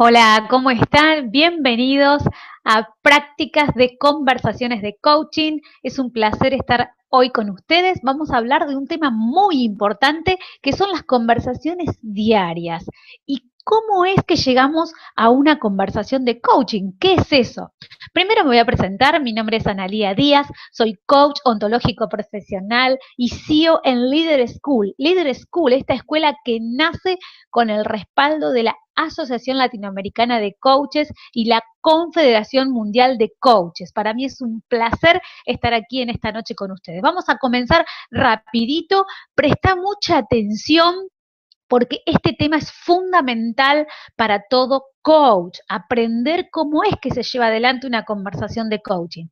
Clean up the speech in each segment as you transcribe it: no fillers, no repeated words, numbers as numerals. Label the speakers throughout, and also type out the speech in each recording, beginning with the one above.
Speaker 1: Hola, ¿cómo están? Bienvenidos a Prácticas de Conversaciones de Coaching. Es un placer estar hoy con ustedes. Vamos a hablar de un tema muy importante que son las conversaciones diarias. ¿Y cómo es que llegamos a una conversación de coaching? ¿Qué es eso? Primero me voy a presentar. Mi nombre es Analía Díaz. Soy coach ontológico profesional y CEO en Leader School. Leader School, esta escuela que nace con el respaldo de la Asociación Latinoamericana de Coaches y la Confederación Mundial de Coaches. Para mí es un placer estar aquí en esta noche con ustedes. Vamos a comenzar rapidito. Presta mucha atención porque este tema es fundamental para todo coach, aprender cómo es que se lleva adelante una conversación de coaching.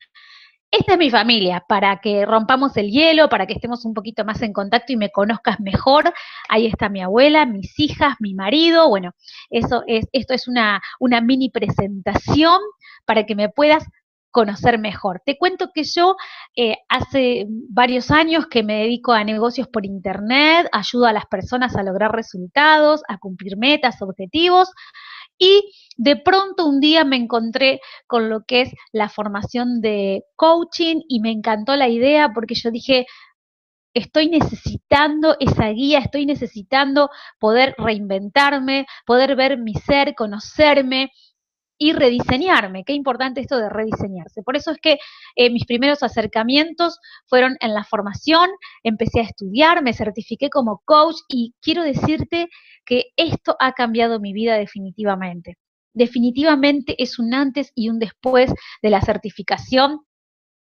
Speaker 1: Esta es mi familia, para que rompamos el hielo, para que estemos un poquito más en contacto y me conozcas mejor. Ahí está mi abuela, mis hijas, mi marido. Bueno, esto es una mini presentación para que me puedas conocer mejor. Te cuento que yo hace varios años que me dedico a negocios por internet, ayudo a las personas a lograr resultados, a cumplir metas, objetivos, y de pronto un día me encontré con lo que es la formación de coaching y me encantó la idea porque yo dije, estoy necesitando esa guía, estoy necesitando poder reinventarme, poder ver mi ser, conocerme y rediseñarme. Qué importante esto de rediseñarse. Por eso es que mis primeros acercamientos fueron en la formación, empecé a estudiar, me certifiqué como coach y quiero decirte que esto ha cambiado mi vida definitivamente. Definitivamente es un antes y un después de la certificación,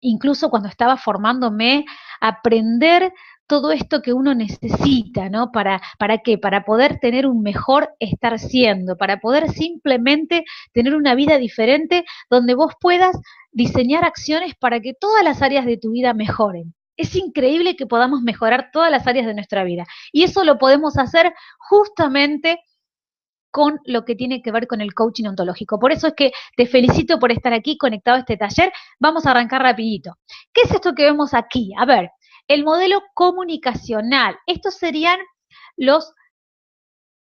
Speaker 1: incluso cuando estaba formándome, aprender todo esto que uno necesita, ¿no? ¿Para qué? Para poder tener un mejor estar siendo, para poder simplemente tener una vida diferente donde vos puedas diseñar acciones para que todas las áreas de tu vida mejoren. Es increíble que podamos mejorar todas las áreas de nuestra vida. Y eso lo podemos hacer justamente con lo que tiene que ver con el coaching ontológico. Por eso es que te felicito por estar aquí conectado a este taller. Vamos a arrancar rapidito. ¿Qué es esto que vemos aquí? A ver, el modelo comunicacional. Estos serían los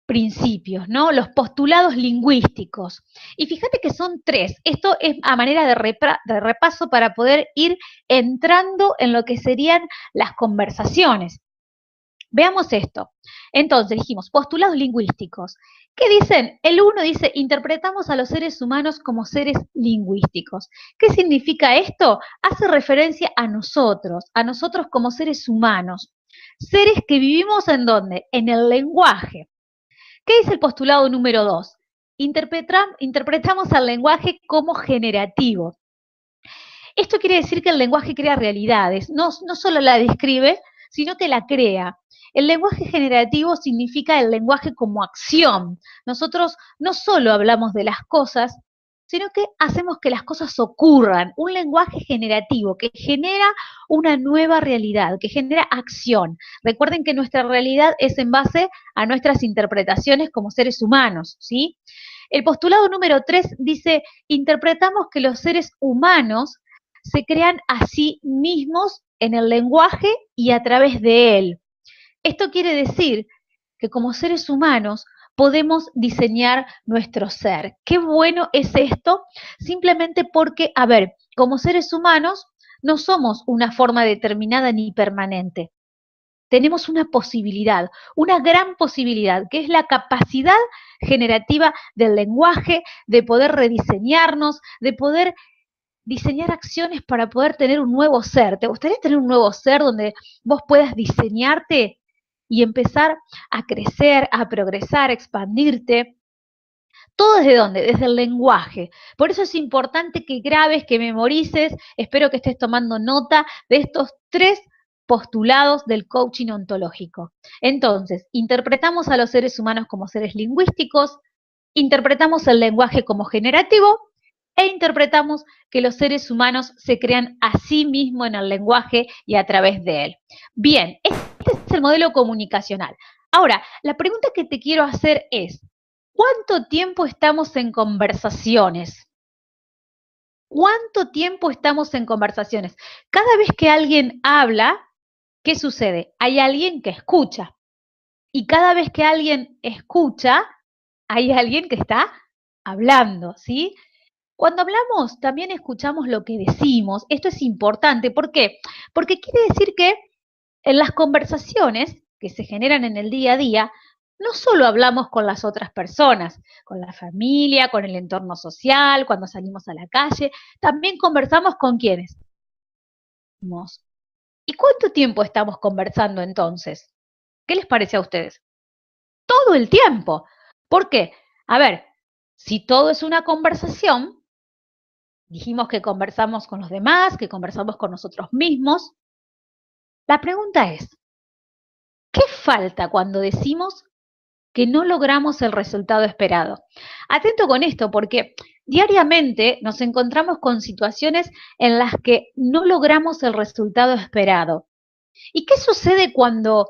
Speaker 1: principios, ¿no? Los postulados lingüísticos. Y fíjate que son tres. Esto es a manera de repaso para poder ir entrando en lo que serían las conversaciones. Veamos esto. Entonces dijimos, postulados lingüísticos. ¿Qué dicen? El uno dice, interpretamos a los seres humanos como seres lingüísticos. ¿Qué significa esto? Hace referencia a nosotros como seres humanos. Seres que vivimos ¿en dónde? En el lenguaje. ¿Qué dice el postulado número 2? Interpretamos al lenguaje como generativo. Esto quiere decir que el lenguaje crea realidades, no solo la describe, sino que la crea. El lenguaje generativo significa el lenguaje como acción. Nosotros no solo hablamos de las cosas, sino que hacemos que las cosas ocurran. Un lenguaje generativo que genera una nueva realidad, que genera acción. Recuerden que nuestra realidad es en base a nuestras interpretaciones como seres humanos, ¿sí? El postulado número 3 dice, interpretamos que los seres humanos se crean a sí mismos en el lenguaje y a través de él. Esto quiere decir que como seres humanos podemos diseñar nuestro ser. Qué bueno es esto, simplemente porque, a ver, como seres humanos no somos una forma determinada ni permanente. Tenemos una gran posibilidad, que es la capacidad generativa del lenguaje, de poder rediseñarnos, de poder diseñar acciones para poder tener un nuevo ser. ¿Te gustaría tener un nuevo ser donde vos puedas diseñarte y empezar a crecer, a progresar, a expandirte? ¿Todo desde dónde? Desde el lenguaje. Por eso es importante que grabes, que memorices, espero que estés tomando nota de estos tres postulados del coaching ontológico. Entonces, interpretamos a los seres humanos como seres lingüísticos, interpretamos el lenguaje como generativo e interpretamos que los seres humanos se crean a sí mismos en el lenguaje y a través de él. Bien, este es el modelo comunicacional. Ahora, la pregunta que te quiero hacer es, ¿cuánto tiempo estamos en conversaciones? ¿Cuánto tiempo estamos en conversaciones? Cada vez que alguien habla, ¿qué sucede? Hay alguien que escucha. Y cada vez que alguien escucha, hay alguien que está hablando, ¿sí? Cuando hablamos, también escuchamos lo que decimos. Esto es importante. ¿Por qué? Porque quiere decir que en las conversaciones que se generan en el día a día, no solo hablamos con las otras personas, con la familia, con el entorno social, cuando salimos a la calle, también conversamos con quienes. ¿Y cuánto tiempo estamos conversando entonces? ¿Qué les parece a ustedes? Todo el tiempo. ¿Por qué? A ver, si todo es una conversación, dijimos que conversamos con los demás, que conversamos con nosotros mismos. La pregunta es, ¿qué falta cuando decimos que no logramos el resultado esperado? Atento con esto, porque diariamente nos encontramos con situaciones en las que no logramos el resultado esperado. ¿Y qué sucede cuando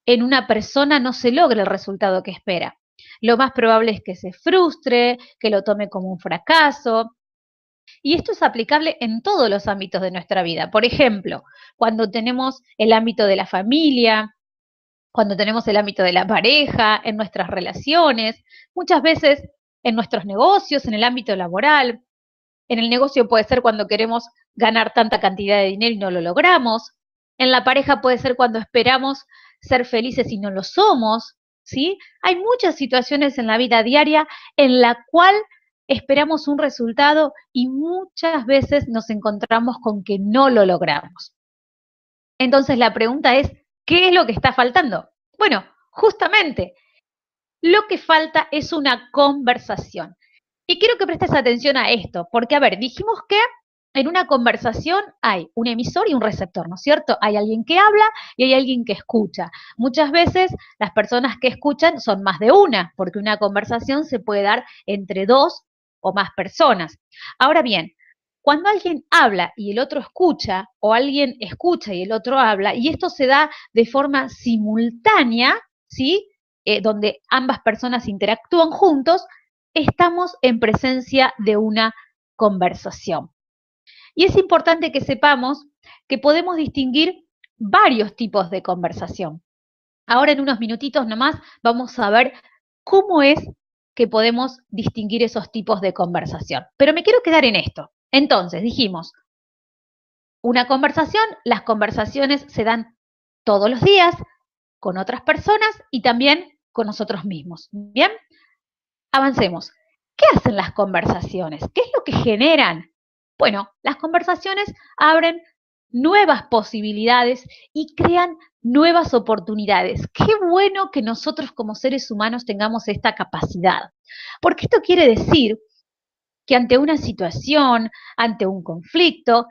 Speaker 1: en una persona no se logra el resultado que espera? Lo más probable es que se frustre, que lo tome como un fracaso. Y esto es aplicable en todos los ámbitos de nuestra vida. Por ejemplo, cuando tenemos el ámbito de la familia, cuando tenemos el ámbito de la pareja, en nuestras relaciones, muchas veces en nuestros negocios, en el ámbito laboral. En el negocio puede ser cuando queremos ganar tanta cantidad de dinero y no lo logramos. En la pareja puede ser cuando esperamos ser felices y no lo somos, ¿sí? Hay muchas situaciones en la vida diaria en la cual esperamos un resultado y muchas veces nos encontramos con que no lo logramos. Entonces la pregunta es, ¿qué es lo que está faltando? Bueno, justamente, lo que falta es una conversación. Y quiero que prestes atención a esto, porque, a ver, dijimos que en una conversación hay un emisor y un receptor, ¿no es cierto? Hay alguien que habla y hay alguien que escucha. Muchas veces las personas que escuchan son más de una, porque una conversación se puede dar entre dos o más personas. Ahora bien, cuando alguien habla y el otro escucha, o alguien escucha y el otro habla, y esto se da de forma simultánea, ¿sí? Donde ambas personas interactúan juntos, estamos en presencia de una conversación. Y es importante que sepamos que podemos distinguir varios tipos de conversación. Ahora en unos minutitos nomás vamos a ver cómo es que podemos distinguir esos tipos de conversación. Pero me quiero quedar en esto. Entonces, dijimos, una conversación, las conversaciones se dan todos los días con otras personas y también con nosotros mismos. ¿Bien? Avancemos. ¿Qué hacen las conversaciones? ¿Qué es lo que generan? Bueno, las conversaciones abren nuevas posibilidades y crean nuevas oportunidades. Qué bueno que nosotros como seres humanos tengamos esta capacidad, porque esto quiere decir que ante una situación, ante un conflicto,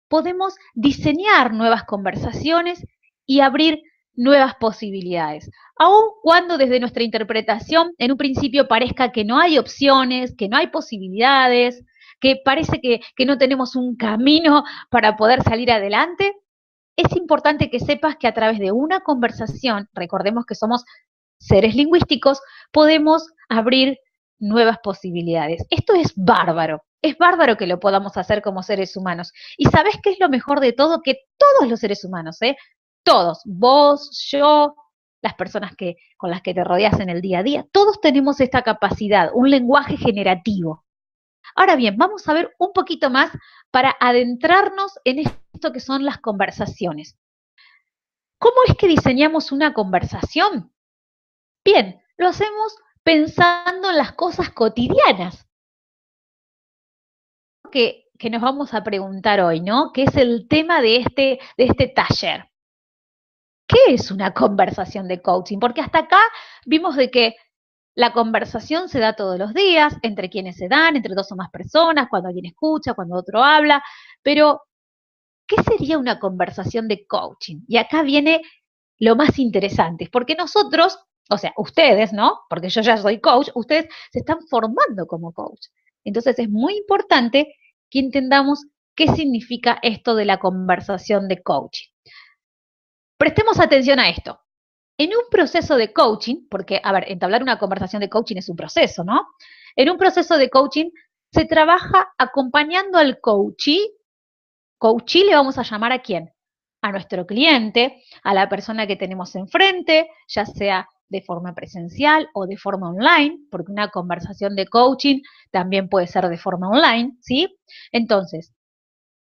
Speaker 1: podemos diseñar nuevas conversaciones y abrir nuevas posibilidades. Aun cuando desde nuestra interpretación en un principio parezca que no hay opciones, que no hay posibilidades, que parece que no tenemos un camino para poder salir adelante, es importante que sepas que a través de una conversación, recordemos que somos seres lingüísticos, podemos abrir nuevas posibilidades. Esto es bárbaro que lo podamos hacer como seres humanos. ¿Y sabes qué es lo mejor de todo? Que todos los seres humanos, todos, vos, yo, las personas con las que te rodeas en el día a día, todos tenemos esta capacidad, un lenguaje generativo. Ahora bien, vamos a ver un poquito más para adentrarnos en esto que son las conversaciones. ¿Cómo es que diseñamos una conversación? Bien, lo hacemos pensando en las cosas cotidianas que nos vamos a preguntar hoy, ¿no? Que es el tema de este taller. ¿Qué es una conversación de coaching? Porque hasta acá vimos de que la conversación se da todos los días, entre quienes se dan, entre dos o más personas, cuando alguien escucha, cuando otro habla, pero ¿qué sería una conversación de coaching? Y acá viene lo más interesante, porque nosotros, o sea, ustedes, ¿no? Porque yo ya soy coach, ustedes se están formando como coach. Entonces es muy importante que entendamos qué significa esto de la conversación de coaching. Prestemos atención a esto. En un proceso de coaching, porque, a ver, entablar una conversación de coaching es un proceso, ¿no? En un proceso de coaching se trabaja acompañando al coachee. Coachee le vamos a llamar ¿a quién? A nuestro cliente, a la persona que tenemos enfrente, ya sea de forma presencial o de forma online, porque una conversación de coaching también puede ser de forma online, ¿sí? Entonces,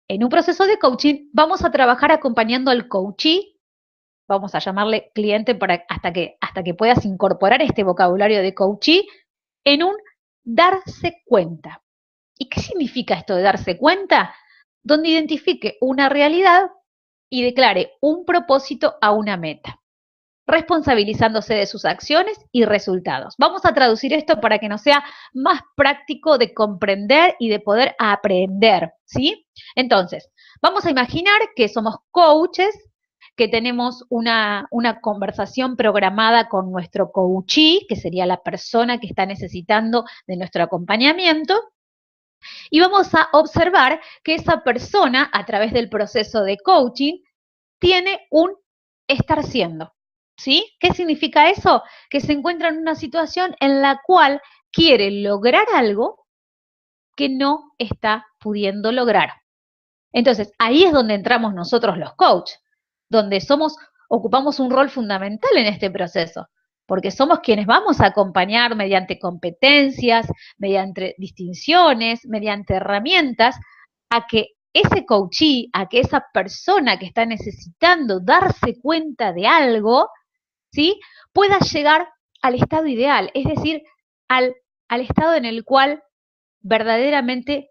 Speaker 1: en un proceso de coaching vamos a trabajar acompañando al coachee, vamos a llamarle cliente hasta que puedas incorporar este vocabulario de coachee en un darse cuenta. ¿Y qué significa esto de darse cuenta? Donde identifique una realidad y declare un propósito a una meta, responsabilizándose de sus acciones y resultados. Vamos a traducir esto para que nos sea más práctico de comprender y de poder aprender, ¿sí? Entonces, vamos a imaginar que somos coaches, que tenemos una conversación programada con nuestro coachee, que sería la persona que está necesitando de nuestro acompañamiento, y vamos a observar que esa persona, a través del proceso de coaching, tiene un estar siendo, ¿sí? ¿Qué significa eso? Que se encuentra en una situación en la cual quiere lograr algo que no está pudiendo lograr. Entonces, ahí es donde entramos nosotros los coaches, donde ocupamos un rol fundamental en este proceso, porque somos quienes vamos a acompañar mediante competencias, mediante distinciones, mediante herramientas, a que ese coachee, a que esa persona que está necesitando darse cuenta de algo, ¿sí?, pueda llegar al estado ideal, es decir, al estado en el cual verdaderamente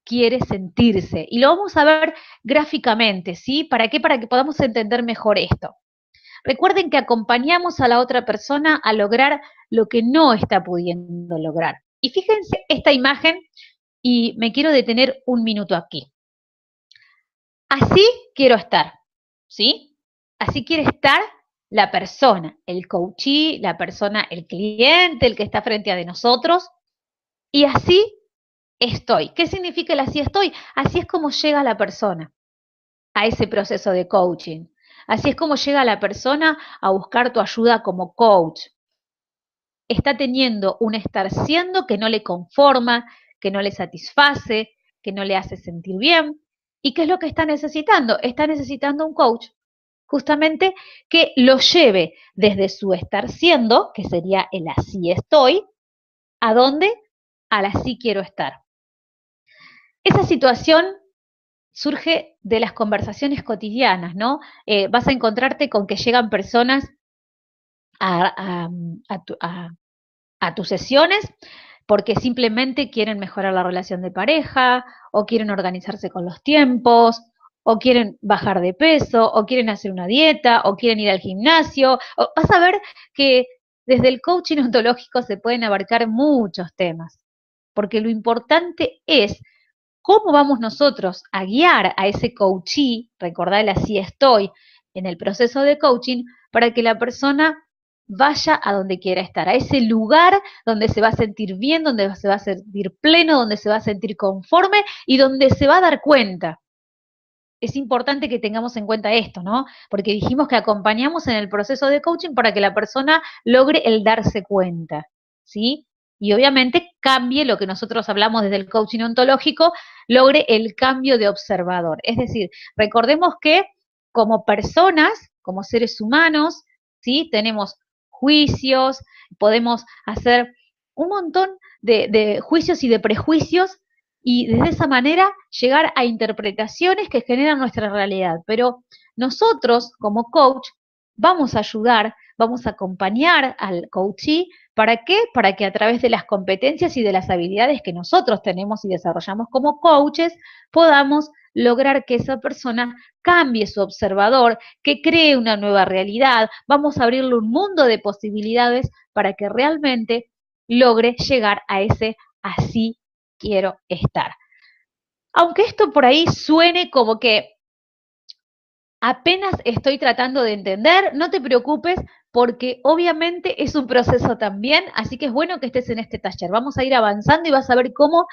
Speaker 1: quiere sentirse. Y lo vamos a ver gráficamente, ¿sí? ¿Para qué? Para que podamos entender mejor esto. Recuerden que acompañamos a la otra persona a lograr lo que no está pudiendo lograr. Y fíjense esta imagen y me quiero detener un minuto aquí. Así quiero estar, ¿sí? Así quiere estar la persona, el coachee, la persona, el cliente, el que está frente a de nosotros. Y así estoy. ¿Qué significa el así estoy? Así es como llega la persona a ese proceso de coaching. Así es como llega la persona a buscar tu ayuda como coach. Está teniendo un estar siendo que no le conforma, que no le satisface, que no le hace sentir bien. ¿Y qué es lo que está necesitando? Está necesitando un coach justamente que lo lleve desde su estar siendo, que sería el así estoy, ¿a dónde? Al así quiero estar. Esa situación surge de las conversaciones cotidianas, ¿no? Vas a encontrarte con que llegan personas a, a, a tus sesiones porque simplemente quieren mejorar la relación de pareja, o quieren organizarse con los tiempos, o quieren bajar de peso, o quieren hacer una dieta, o quieren ir al gimnasio. Vas a ver que desde el coaching ontológico se pueden abarcar muchos temas, porque lo importante es cómo vamos nosotros a guiar a ese coachee, recordar así estoy, en el proceso de coaching, para que la persona vaya a donde quiera estar, a ese lugar donde se va a sentir bien, donde se va a sentir pleno, donde se va a sentir conforme y donde se va a dar cuenta. Es importante que tengamos en cuenta esto, ¿no? Porque dijimos que acompañamos en el proceso de coaching para que la persona logre el darse cuenta, ¿sí? Y obviamente cambie lo que nosotros hablamos desde el coaching ontológico, logre el cambio de observador. Es decir, recordemos que como personas, como seres humanos, ¿sí? Tenemos juicios, podemos hacer un montón de juicios y de prejuicios y desde esa manera llegar a interpretaciones que generan nuestra realidad. Pero nosotros, como coach, vamos a ayudar, vamos a acompañar al coachee. ¿Para qué? Para que a través de las competencias y de las habilidades que nosotros tenemos y desarrollamos como coaches, podamos lograr que esa persona cambie su observador, que cree una nueva realidad. Vamos a abrirle un mundo de posibilidades para que realmente logre llegar a ese así quiero estar. Aunque esto por ahí suene como que apenas estoy tratando de entender, no te preocupes porque obviamente es un proceso también, así que es bueno que estés en este taller. Vamos a ir avanzando y vas a ver cómo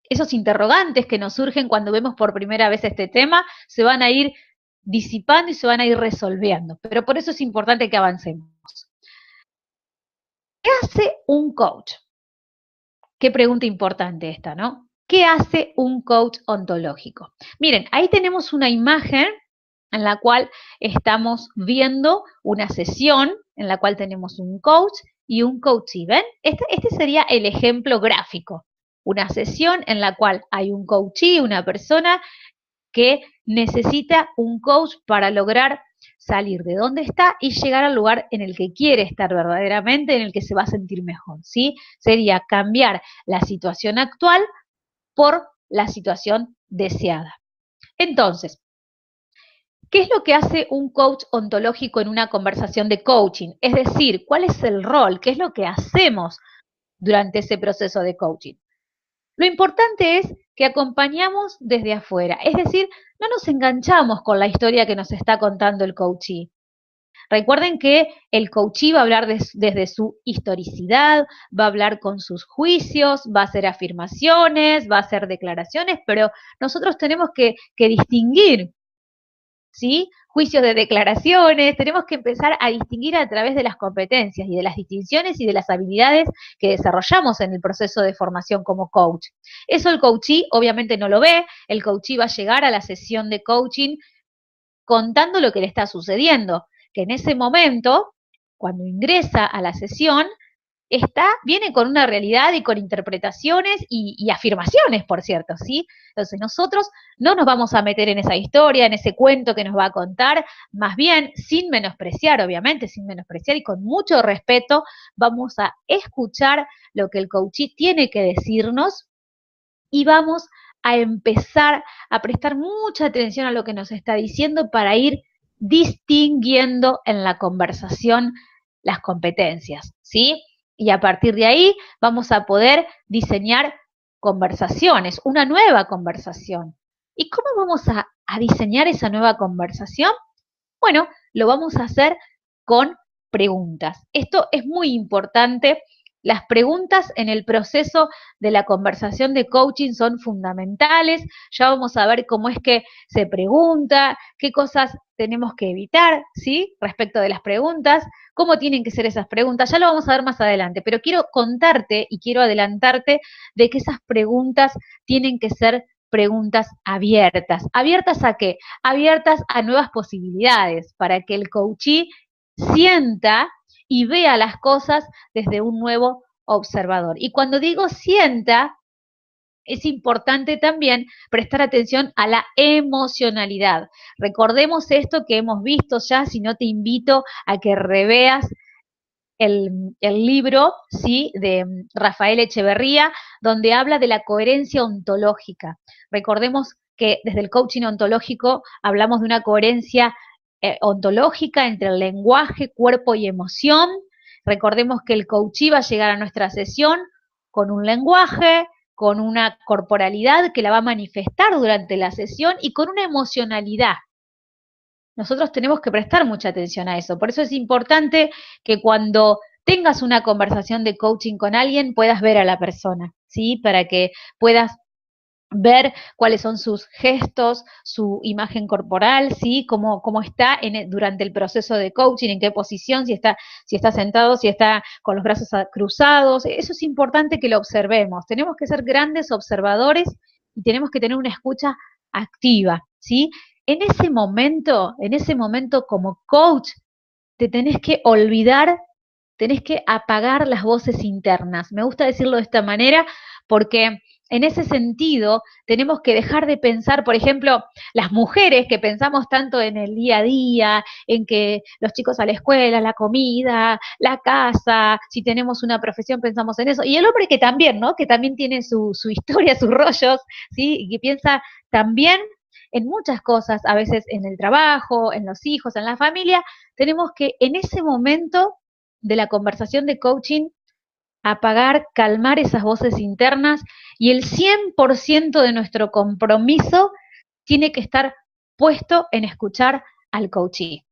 Speaker 1: esos interrogantes que nos surgen cuando vemos por primera vez este tema se van a ir disipando y se van a ir resolviendo. Pero por eso es importante que avancemos. ¿Qué hace un coach? Qué pregunta importante esta, ¿no? ¿Qué hace un coach ontológico? Miren, ahí tenemos una imagen en la cual estamos viendo una sesión en la cual tenemos un coach y un coachee. ¿Ven? Este sería el ejemplo gráfico. Una sesión en la cual hay un coachee, una persona que necesita un coach para lograr salir de donde está y llegar al lugar en el que quiere estar verdaderamente, en el que se va a sentir mejor, ¿sí? Sería cambiar la situación actual por la situación deseada. Entonces, ¿qué es lo que hace un coach ontológico en una conversación de coaching? Es decir, ¿cuál es el rol? ¿Qué es lo que hacemos durante ese proceso de coaching? Lo importante es que acompañamos desde afuera, es decir, no nos enganchamos con la historia que nos está contando el coachee. Recuerden que el coachee va a hablar desde su historicidad, va a hablar con sus juicios, va a hacer afirmaciones, va a hacer declaraciones, pero nosotros tenemos que distinguir, ¿sí? Juicios de declaraciones, tenemos que empezar a distinguir a través de las competencias y de las distinciones y de las habilidades que desarrollamos en el proceso de formación como coach. Eso el coachee obviamente no lo ve, el coachee va a llegar a la sesión de coaching contando lo que le está sucediendo, que en ese momento, cuando ingresa a la sesión, viene con una realidad y con interpretaciones y afirmaciones, por cierto, ¿sí? Entonces nosotros no nos vamos a meter en esa historia, en ese cuento que nos va a contar, más bien sin menospreciar, obviamente, sin menospreciar y con mucho respeto, vamos a escuchar lo que el coachee tiene que decirnos y vamos a empezar a prestar mucha atención a lo que nos está diciendo para ir distinguiendo en la conversación las competencias, ¿sí? Y a partir de ahí vamos a poder diseñar conversaciones, una nueva conversación. ¿Y cómo vamos a diseñar esa nueva conversación? Bueno, lo vamos a hacer con preguntas. Esto es muy importante. Las preguntas en el proceso de la conversación de coaching son fundamentales. Ya vamos a ver cómo es que se pregunta, qué cosas tenemos que evitar, ¿sí? Respecto de las preguntas, cómo tienen que ser esas preguntas. Ya lo vamos a ver más adelante, pero quiero contarte y quiero adelantarte de que esas preguntas tienen que ser preguntas abiertas. ¿Abiertas a qué? Abiertas a nuevas posibilidades, para que el coachee sienta y vea las cosas desde un nuevo observador. Y cuando digo sienta, es importante también prestar atención a la emocionalidad. Recordemos esto que hemos visto ya, si no te invito a que reveas el libro, ¿sí?, de Rafael Echeverría, donde habla de la coherencia ontológica. Recordemos que desde el coaching ontológico hablamos de una coherencia ontológica entre el lenguaje, cuerpo y emoción. Recordemos que el coachee va a llegar a nuestra sesión con un lenguaje, con una corporalidad que la va a manifestar durante la sesión y con una emocionalidad. Nosotros tenemos que prestar mucha atención a eso. Por eso es importante que cuando tengas una conversación de coaching con alguien puedas ver a la persona, ¿sí? Para que puedas ver cuáles son sus gestos, su imagen corporal, ¿sí? Cómo está durante el proceso de coaching, en qué posición, si está sentado, si está con los brazos cruzados. Eso es importante que lo observemos. Tenemos que ser grandes observadores y tenemos que tener una escucha activa, ¿sí? En ese momento como coach, te tenés que olvidar, tenés que apagar las voces internas. Me gusta decirlo de esta manera porque en ese sentido tenemos que dejar de pensar, por ejemplo, las mujeres que pensamos tanto en el día a día, en que los chicos a la escuela, la comida, la casa, si tenemos una profesión pensamos en eso, y el hombre que también, ¿no? Que también tiene su historia, sus rollos, ¿sí? Y que piensa también en muchas cosas, a veces en el trabajo, en los hijos, en la familia, tenemos que en ese momento de la conversación de coaching apagar, calmar esas voces internas y el 100% de nuestro compromiso tiene que estar puesto en escuchar al coachee.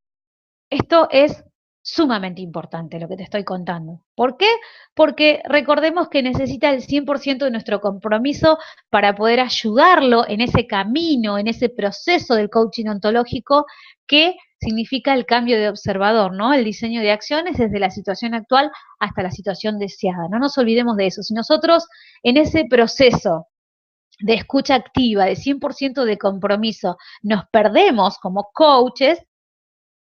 Speaker 1: Esto es sumamente importante lo que te estoy contando. ¿Por qué? Porque recordemos que necesita el 100% de nuestro compromiso para poder ayudarlo en ese camino, en ese proceso del coaching ontológico que significa el cambio de observador, ¿no? El diseño de acciones desde la situación actual hasta la situación deseada. No nos olvidemos de eso. Si nosotros en ese proceso de escucha activa, de 100% de compromiso, nos perdemos como coaches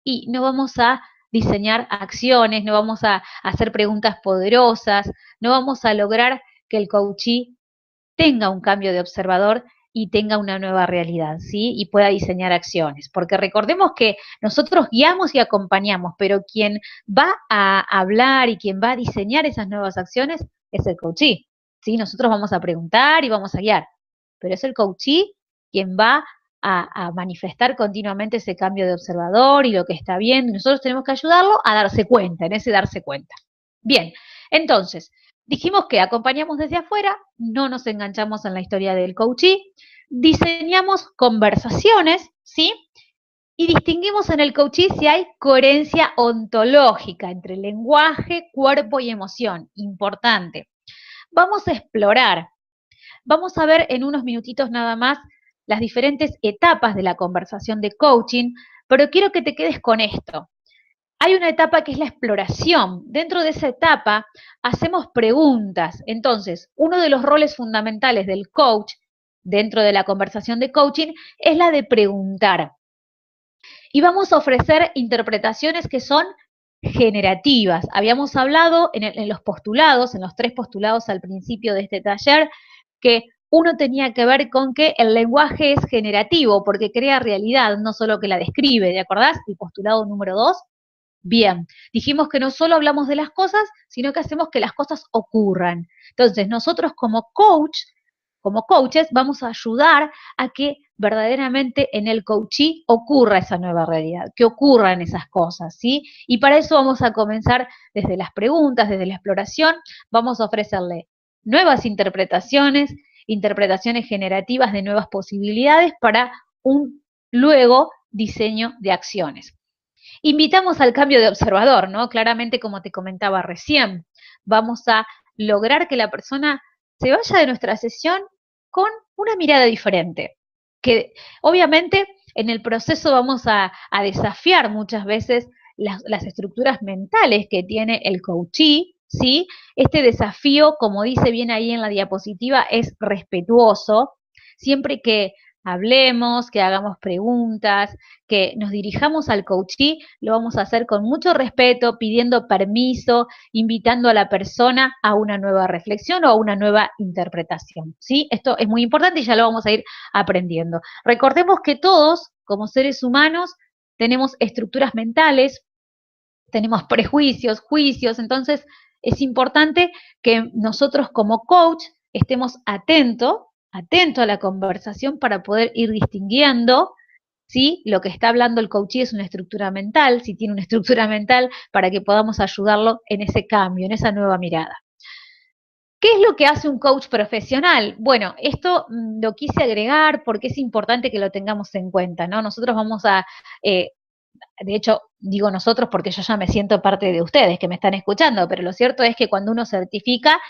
Speaker 1: y no vamos a diseñar acciones, no vamos a hacer preguntas poderosas, no vamos a lograr que el coachee tenga un cambio de observador y tenga una nueva realidad, ¿sí? Y pueda diseñar acciones. Porque recordemos que nosotros guiamos y acompañamos, pero quien va a hablar y quien va a diseñar esas nuevas acciones es el coachee, ¿sí? Nosotros vamos a preguntar y vamos a guiar, pero es el coachee quien va a manifestar continuamente ese cambio de observador y lo que está viendo. Nosotros tenemos que ayudarlo a darse cuenta, en ese darse cuenta. Bien, entonces, dijimos que acompañamos desde afuera, no nos enganchamos en la historia del coachee, diseñamos conversaciones, ¿sí? Y distinguimos en el coachee si hay coherencia ontológica entre lenguaje, cuerpo y emoción. Importante. Vamos a explorar, vamos a ver en unos minutitos nada más las diferentes etapas de la conversación de coaching, pero quiero que te quedes con esto. Hay una etapa que es la exploración. Dentro de esa etapa hacemos preguntas. Entonces, uno de los roles fundamentales del coach dentro de la conversación de coaching es la de preguntar. Y vamos a ofrecer interpretaciones que son generativas. Habíamos hablado en los postulados, en los 3 postulados al principio de este taller, que uno tenía que ver con que el lenguaje es generativo porque crea realidad, no solo que la describe. ¿Te acordás? El postulado número 2. Bien, dijimos que no solo hablamos de las cosas, sino que hacemos que las cosas ocurran. Entonces, nosotros como coaches, vamos a ayudar a que verdaderamente en el coachee ocurra esa nueva realidad, que ocurran esas cosas, ¿sí? Y para eso vamos a comenzar desde las preguntas, desde la exploración, vamos a ofrecerle nuevas interpretaciones, interpretaciones generativas de nuevas posibilidades para un luego diseño de acciones. Invitamos al cambio de observador, ¿no? Claramente, como te comentaba recién, vamos a lograr que la persona se vaya de nuestra sesión con una mirada diferente. Que obviamente en el proceso vamos a desafiar muchas veces las estructuras mentales que tiene el coachee, ¿sí? Este desafío, como dice bien ahí en la diapositiva, es respetuoso, siempre que hablemos, que hagamos preguntas, que nos dirijamos al coachee, lo vamos a hacer con mucho respeto, pidiendo permiso, invitando a la persona a una nueva reflexión o a una nueva interpretación, ¿sí? Esto es muy importante y ya lo vamos a ir aprendiendo. Recordemos que todos, como seres humanos, tenemos estructuras mentales, tenemos prejuicios, juicios, entonces es importante que nosotros como coach estemos atentos a la conversación para poder ir distinguiendo si lo que está hablando el coachee es una estructura mental, si tiene una estructura mental, para que podamos ayudarlo en ese cambio, en esa nueva mirada. ¿Qué es lo que hace un coach profesional? Bueno, esto lo quise agregar porque es importante que lo tengamos en cuenta, ¿no? Nosotros vamos a, de hecho, digo nosotros porque yo ya me siento parte de ustedes que me están escuchando, pero lo cierto es que cuando uno certifica,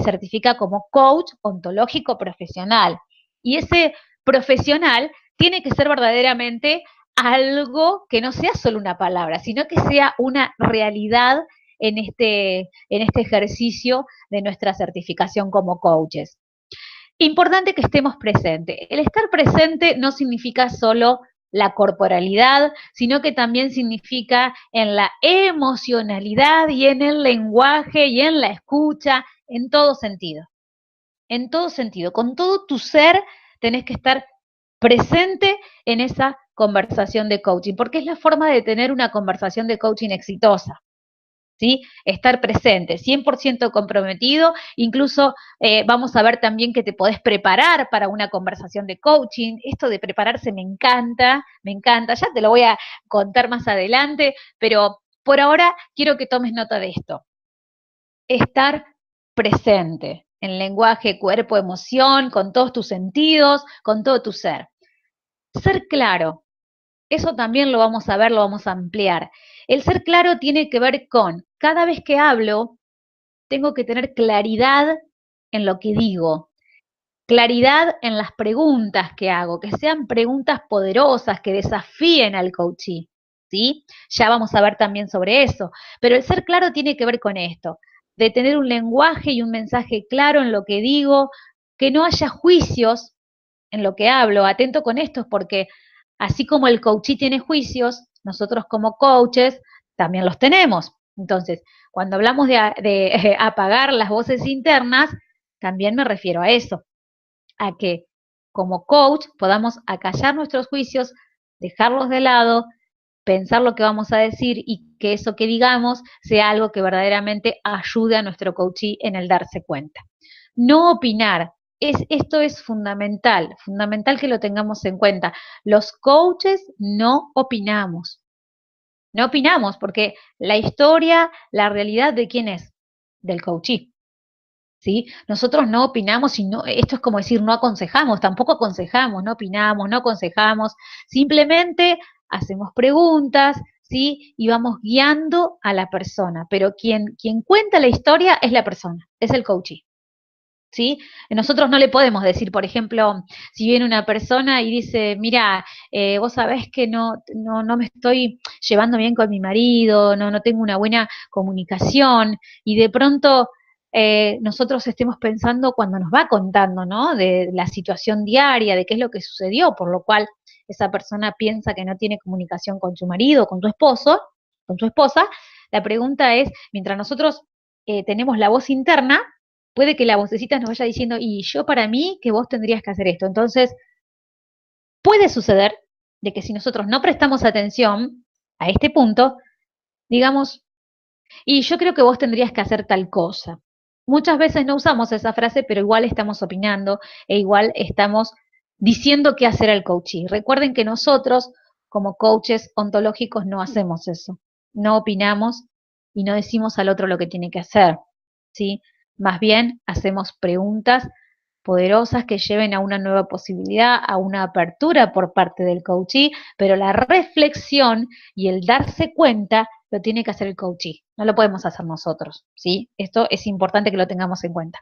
Speaker 1: certifica como coach ontológico profesional. Y ese profesional tiene que ser verdaderamente algo que no sea solo una palabra, sino que sea una realidad en este ejercicio de nuestra certificación como coaches. Importante que estemos presentes. El estar presente no significa solo la corporalidad, sino que también significa en la emocionalidad y en el lenguaje y en la escucha, en todo sentido. En todo sentido, con todo tu ser tenés que estar presente en esa conversación de coaching, porque es la forma de tener una conversación de coaching exitosa. ¿Sí? Estar presente, 100% comprometido, incluso vamos a ver también que te podés preparar para una conversación de coaching. Esto de prepararse me encanta, ya te lo voy a contar más adelante, pero por ahora quiero que tomes nota de esto. Estar presente en lenguaje, cuerpo, emoción, con todos tus sentidos, con todo tu ser. Ser claro, eso también lo vamos a ver, lo vamos a ampliar. El ser claro tiene que ver con, cada vez que hablo, tengo que tener claridad en lo que digo, claridad en las preguntas que hago, que sean preguntas poderosas, que desafíen al coachee, ¿sí? Ya vamos a ver también sobre eso, pero el ser claro tiene que ver con esto, de tener un lenguaje y un mensaje claro en lo que digo, que no haya juicios en lo que hablo. Atento con esto, porque así como el coachee tiene juicios, nosotros como coaches también los tenemos. Entonces, cuando hablamos de apagar las voces internas, también me refiero a eso, a que como coach podamos acallar nuestros juicios, dejarlos de lado, pensar lo que vamos a decir y que eso que digamos sea algo que verdaderamente ayude a nuestro coachee en el darse cuenta. No opinar. Esto es fundamental, fundamental que lo tengamos en cuenta. Los coaches no opinamos. No opinamos porque la historia, la realidad de quién es, del coachee. ¿Sí? Nosotros no opinamos y no, esto es como decir, no aconsejamos, tampoco aconsejamos, no opinamos, no aconsejamos, simplemente hacemos preguntas, ¿sí? Y vamos guiando a la persona, pero quien cuenta la historia es la persona, es el coachee. ¿Sí? Nosotros no le podemos decir, por ejemplo, si viene una persona y dice, mira, vos sabés que no me estoy llevando bien con mi marido, no tengo una buena comunicación, y de pronto nosotros estemos pensando cuando nos va contando, ¿no? De la situación diaria, de qué es lo que sucedió, por lo cual esa persona piensa que no tiene comunicación con su marido, con tu esposo, con su esposa. La pregunta es, mientras nosotros tenemos la voz interna, puede que la vocecita nos vaya diciendo, y yo para mí que vos tendrías que hacer esto. Entonces, puede suceder de que si nosotros no prestamos atención a este punto, digamos, y yo creo que vos tendrías que hacer tal cosa. Muchas veces no usamos esa frase, pero igual estamos opinando e igual estamos diciendo qué hacer al coachee. Recuerden que nosotros, como coaches ontológicos, no hacemos eso. No opinamos y no decimos al otro lo que tiene que hacer, ¿sí? Más bien hacemos preguntas poderosas que lleven a una nueva posibilidad, a una apertura por parte del coachee, pero la reflexión y el darse cuenta lo tiene que hacer el coachee, no lo podemos hacer nosotros, ¿sí? Esto es importante que lo tengamos en cuenta.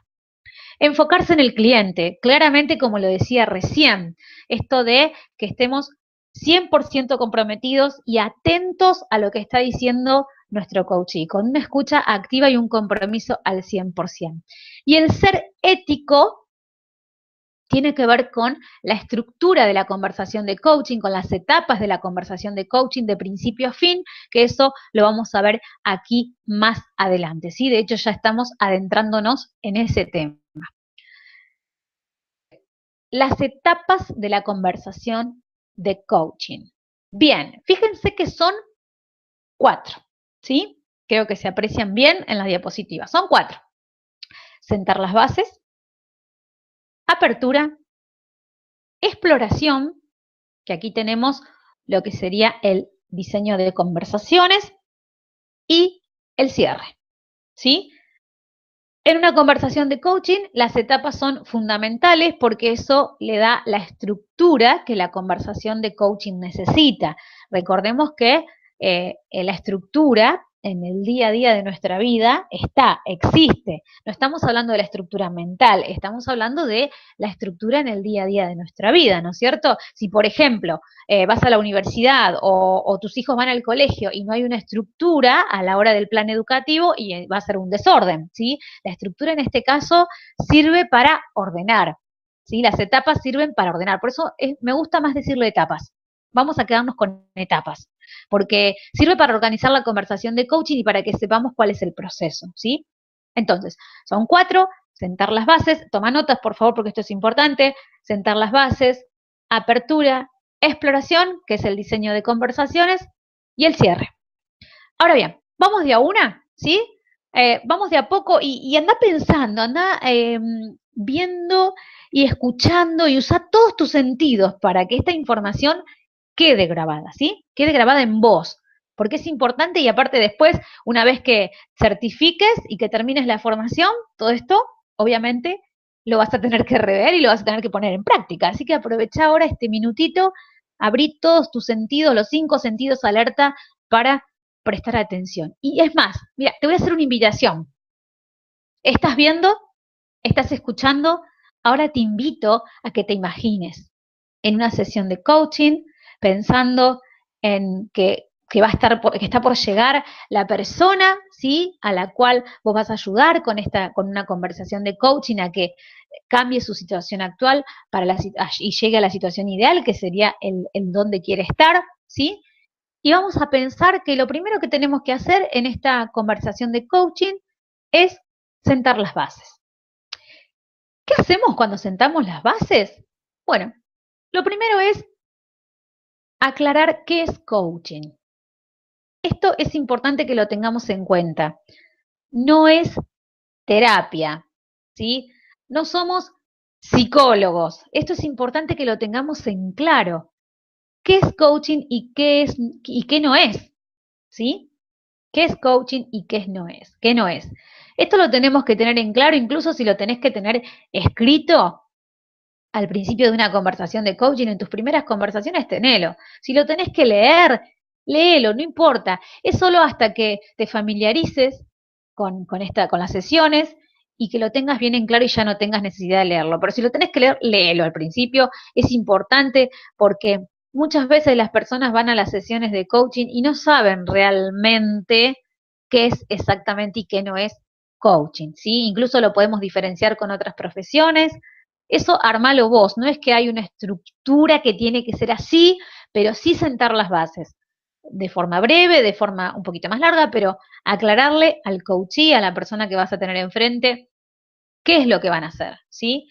Speaker 1: Enfocarse en el cliente, claramente como lo decía recién, esto de que estemos 100% comprometidos y atentos a lo que está diciendo nuestro coachee, con una escucha activa y un compromiso al 100%. Y el ser ético tiene que ver con la estructura de la conversación de coaching, con las etapas de la conversación de coaching de principio a fin, que eso lo vamos a ver aquí más adelante, ¿sí? De hecho, ya estamos adentrándonos en ese tema. Las etapas de la conversación de coaching. Bien, fíjense que son 4, ¿sí? Creo que se aprecian bien en las diapositivas. Son 4. Sentar las bases, apertura, exploración, que aquí tenemos lo que sería el diseño de conversaciones y el cierre, ¿sí? En una conversación de coaching, las etapas son fundamentales porque eso le da la estructura que la conversación de coaching necesita. Recordemos que la estructura en el día a día de nuestra vida existe. No estamos hablando de la estructura mental, estamos hablando de la estructura en el día a día de nuestra vida, ¿no es cierto? Si, por ejemplo, vas a la universidad o tus hijos van al colegio y no hay una estructura a la hora del plan educativo, y va a ser un desorden, ¿sí? La estructura en este caso sirve para ordenar, ¿sí? Las etapas sirven para ordenar, por eso me gusta más decirle etapas. Vamos a quedarnos con etapas, porque sirve para organizar la conversación de coaching y para que sepamos cuál es el proceso, ¿sí? Entonces, son 4, sentar las bases, toma notas por favor porque esto es importante, sentar las bases, apertura, exploración, que es el diseño de conversaciones, y el cierre. Ahora bien, vamos de a una, ¿sí? Vamos de a poco y anda pensando, anda viendo y escuchando y usa todos tus sentidos para que esta información quede grabada, ¿sí? Quede grabada en vos, porque es importante y aparte después, una vez que certifiques y que termines la formación, todo esto, obviamente, lo vas a tener que rever y lo vas a tener que poner en práctica. Así que aprovecha ahora este minutito, abrí todos tus sentidos, los 5 sentidos alerta para prestar atención. Y es más, mira, te voy a hacer una invitación. ¿Estás viendo? ¿Estás escuchando? Ahora te invito a que te imagines en una sesión de coaching, pensando en que que que está por llegar la persona, ¿sí? A la cual vos vas a ayudar con una conversación de coaching a que cambie su situación actual y llegue a la situación ideal, que sería el donde quiere estar, ¿sí? Y vamos a pensar que lo primero que tenemos que hacer en esta conversación de coaching es sentar las bases. ¿Qué hacemos cuando sentamos las bases? Bueno, lo primero es aclarar qué es coaching. Esto es importante que lo tengamos en cuenta. No es terapia, ¿sí? No somos psicólogos. Esto es importante que lo tengamos en claro. ¿Qué es coaching y qué no es? ¿Sí? ¿Qué es coaching y qué no es? Esto lo tenemos que tener en claro, incluso si lo tenés que tener escrito al principio de una conversación de coaching, en tus primeras conversaciones, tenelo. Si lo tenés que leer, léelo, no importa. Es solo hasta que te familiarices con las sesiones y que lo tengas bien en claro y ya no tengas necesidad de leerlo. Pero si lo tenés que leer, léelo al principio. Es importante porque muchas veces las personas van a las sesiones de coaching y no saben realmente qué es exactamente y qué no es coaching, ¿sí? Incluso lo podemos diferenciar con otras profesiones. Eso armalo vos, no es que hay una estructura que tiene que ser así, pero sí sentar las bases de forma breve, de forma un poquito más larga, pero aclararle al coachee, a la persona que vas a tener enfrente, qué es lo que van a hacer, ¿sí?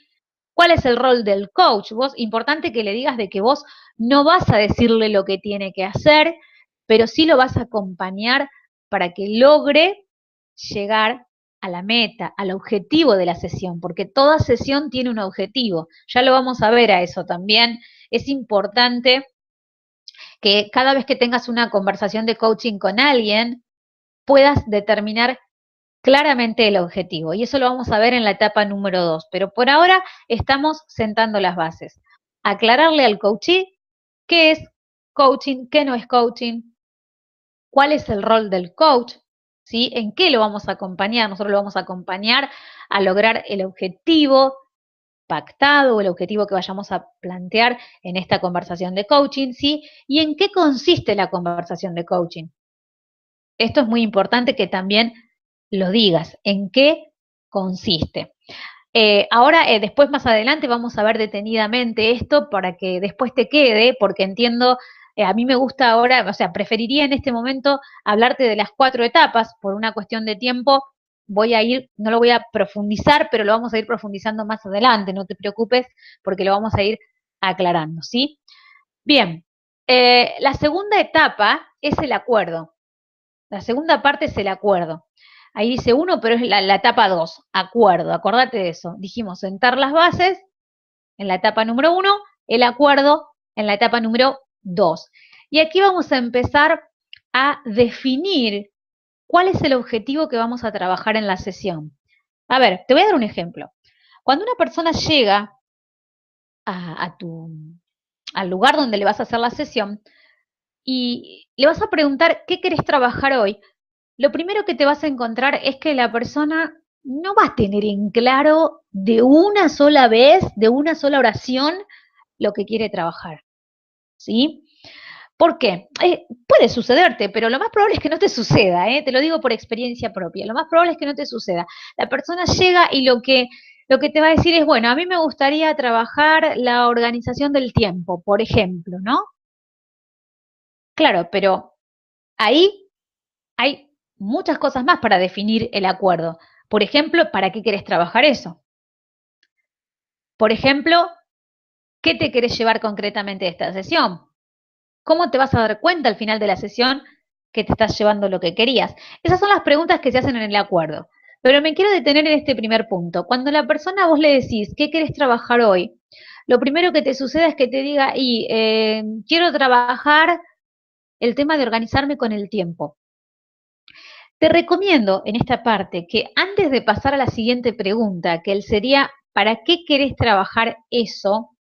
Speaker 1: ¿Cuál es el rol del coach? Vos, importante que le digas de que vos no vas a decirle lo que tiene que hacer, pero sí lo vas a acompañar para que logre llegar a la meta, al objetivo de la sesión, porque toda sesión tiene un objetivo. Ya lo vamos a ver a eso también. Es importante que cada vez que tengas una conversación de coaching con alguien, puedas determinar claramente el objetivo. Y eso lo vamos a ver en la etapa número 2. Pero por ahora estamos sentando las bases. Aclararle al coachee qué es coaching, qué no es coaching, cuál es el rol del coach, ¿sí? ¿En qué lo vamos a acompañar? Nosotros lo vamos a acompañar a lograr el objetivo pactado o el objetivo que vayamos a plantear en esta conversación de coaching, ¿sí? ¿Y en qué consiste la conversación de coaching? Esto es muy importante que también lo digas, en qué consiste. Ahora, después más adelante vamos a ver detenidamente esto para que después te quede, porque entiendo, a mí me gusta ahora, o sea, preferiría en este momento hablarte de las 4 etapas, por una cuestión de tiempo, no lo voy a profundizar, pero lo vamos a ir profundizando más adelante, no te preocupes, porque lo vamos a ir aclarando, ¿sí? Bien, la segunda etapa es el acuerdo. La segunda parte es el acuerdo. Ahí dice 1, pero es la etapa 2, acuerdo, acordate de eso. Dijimos sentar las bases en la etapa número 1, el acuerdo en la etapa número 2. Y aquí vamos a empezar a definir cuál es el objetivo que vamos a trabajar en la sesión. A ver, te voy a dar un ejemplo. Cuando una persona llega al lugar donde le vas a hacer la sesión y le vas a preguntar qué querés trabajar hoy, lo primero que te vas a encontrar es que la persona no va a tener en claro de una sola vez, de una sola oración, lo que quiere trabajar, ¿sí? ¿Por qué? Puede sucederte, pero lo más probable es que no te suceda, te lo digo por experiencia propia, lo más probable es que no te suceda. La persona llega y lo que te va a decir es, bueno, a mí me gustaría trabajar la organización del tiempo, por ejemplo, ¿no? Claro, pero ahí hay muchas cosas más para definir el acuerdo. Por ejemplo, ¿para qué querés trabajar eso? Por ejemplo, ¿qué te querés llevar concretamente de esta sesión? ¿Cómo te vas a dar cuenta al final de la sesión que te estás llevando lo que querías? Esas son las preguntas que se hacen en el acuerdo. Pero me quiero detener en este primer punto. Cuando la persona vos le decís, ¿qué querés trabajar hoy? Lo primero que te sucede es que te diga, quiero trabajar el tema de organizarme con el tiempo. Te recomiendo en esta parte que antes de pasar a la siguiente pregunta, que él sería, ¿para qué querés trabajar eso?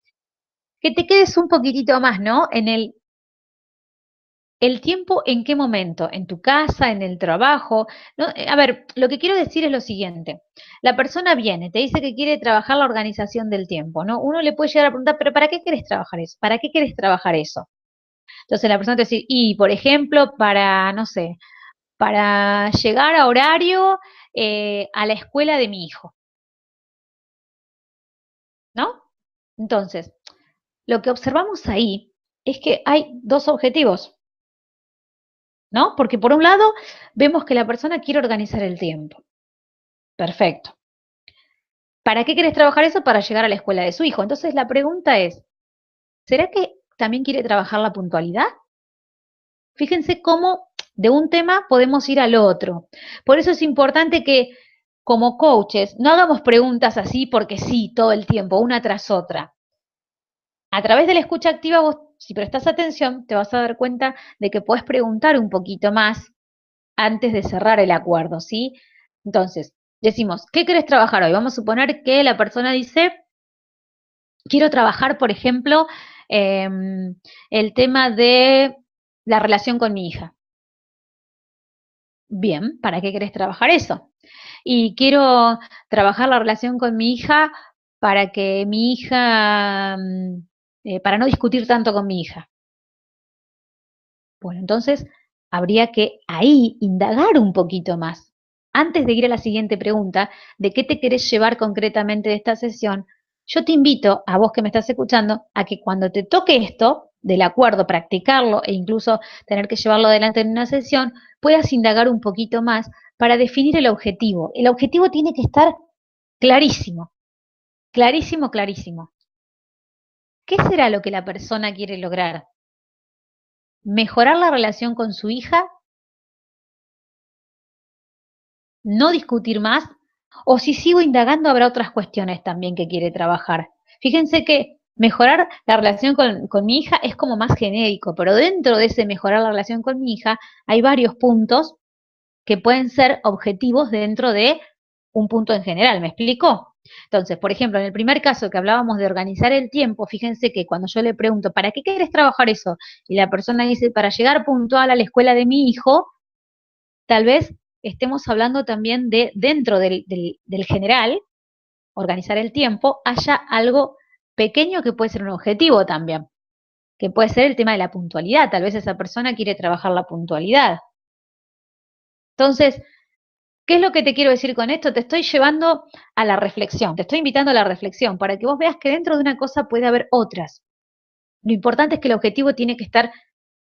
Speaker 1: Que te quedes un poquitito más, ¿no? En el tiempo, ¿en qué momento? ¿En tu casa? ¿En el trabajo? ¿No? A ver, lo que quiero decir es lo siguiente. La persona viene, te dice que quiere trabajar la organización del tiempo, ¿no? Uno le puede llegar a preguntar, ¿pero para qué querés trabajar eso? ¿Para qué querés trabajar eso? Entonces la persona te dice, y por ejemplo, para, no sé, para llegar a horario a la escuela de mi hijo, ¿no? Entonces, lo que observamos ahí es que hay dos objetivos, ¿no? Porque por un lado vemos que la persona quiere organizar el tiempo. Perfecto. ¿Para qué querés trabajar eso? Para llegar a la escuela de su hijo. Entonces la pregunta es, ¿será que también quiere trabajar la puntualidad? Fíjense cómo de un tema podemos ir al otro. Por eso es importante que como coaches no hagamos preguntas así porque sí, todo el tiempo, una tras otra. A través de la escucha activa, vos, si prestas atención, te vas a dar cuenta de que podés preguntar un poquito más antes de cerrar el acuerdo, ¿sí? Entonces, decimos, ¿qué querés trabajar hoy? Vamos a suponer que la persona dice, quiero trabajar, por ejemplo, el tema de la relación con mi hija. Bien, ¿para qué querés trabajar eso? Y quiero trabajar la relación con mi hija para que mi hija, para no discutir tanto con mi hija. Bueno, entonces habría que ahí indagar un poquito más. Antes de ir a la siguiente pregunta, de qué te querés llevar concretamente de esta sesión, yo te invito, a vos que me estás escuchando, a que cuando te toque esto, del acuerdo, practicarlo e incluso tener que llevarlo adelante en una sesión, puedas indagar un poquito más para definir el objetivo. El objetivo tiene que estar clarísimo, clarísimo, clarísimo. ¿Qué será lo que la persona quiere lograr? ¿Mejorar la relación con su hija? ¿No discutir más? O si sigo indagando, habrá otras cuestiones también que quiere trabajar. Fíjense que mejorar la relación con mi hija es como más genérico, pero dentro de ese mejorar la relación con mi hija hay varios puntos que pueden ser objetivos dentro de un punto en general. ¿Me explico? Entonces, por ejemplo, en el primer caso que hablábamos de organizar el tiempo, fíjense que cuando yo le pregunto, ¿para qué quieres trabajar eso? Y la persona dice, para llegar puntual a la escuela de mi hijo, tal vez estemos hablando también de dentro del general, organizar el tiempo, haya algo pequeño que puede ser un objetivo también, que puede ser el tema de la puntualidad. Tal vez esa persona quiere trabajar la puntualidad. Entonces, ¿qué es lo que te quiero decir con esto? Te estoy llevando a la reflexión, te estoy invitando a la reflexión para que vos veas que dentro de una cosa puede haber otras. Lo importante es que el objetivo tiene que estar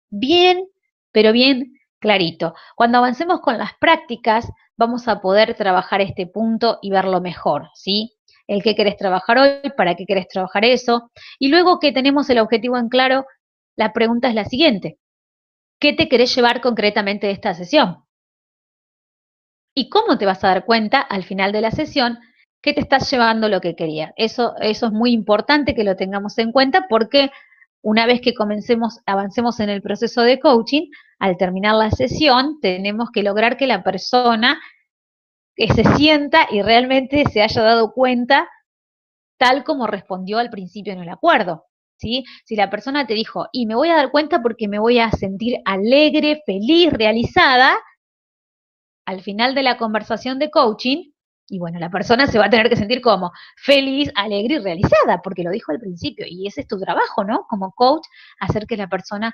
Speaker 1: bien, pero bien clarito. Cuando avancemos con las prácticas, vamos a poder trabajar este punto y verlo mejor, ¿sí? El qué querés trabajar hoy, para qué querés trabajar eso. Y luego que tenemos el objetivo en claro, la pregunta es la siguiente. ¿Qué te querés llevar concretamente de esta sesión? ¿Y cómo te vas a dar cuenta al final de la sesión que te estás llevando lo que querías? Eso es muy importante que lo tengamos en cuenta porque una vez que comencemos, avancemos en el proceso de coaching, al terminar la sesión, tenemos que lograr que la persona se sienta y realmente se haya dado cuenta tal como respondió al principio en el acuerdo. ¿Sí? Si la persona te dijo, y me voy a dar cuenta porque me voy a sentir alegre, feliz, realizada, al final de la conversación de coaching, y bueno, la persona se va a tener que sentir como feliz, alegre y realizada, porque lo dijo al principio, y ese es tu trabajo, ¿no? Como coach, hacer que la persona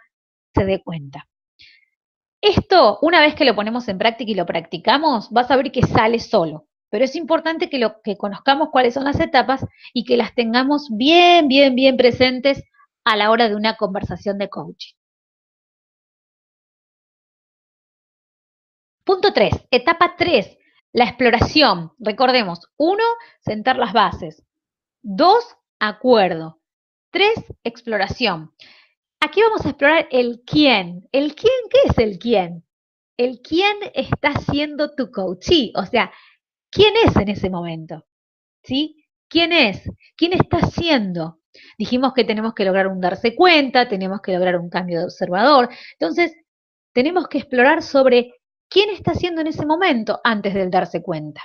Speaker 1: se dé cuenta. Esto, una vez que lo ponemos en práctica y lo practicamos, vas a ver que sale solo. Pero es importante que conozcamos cuáles son las etapas y que las tengamos bien, bien, bien presentes a la hora de una conversación de coaching. Punto 3, etapa 3, la exploración. Recordemos, 1, sentar las bases. 2, acuerdo. 3, exploración. Aquí vamos a explorar el quién. ¿El quién? ¿Qué es el quién? El quién está siendo tu coachee. O sea, ¿quién es en ese momento? ¿Sí? ¿Quién es? ¿Quién está siendo? Dijimos que tenemos que lograr un darse cuenta, tenemos que lograr un cambio de observador. Entonces, tenemos que explorar sobre quién está haciendo en ese momento antes del darse cuenta.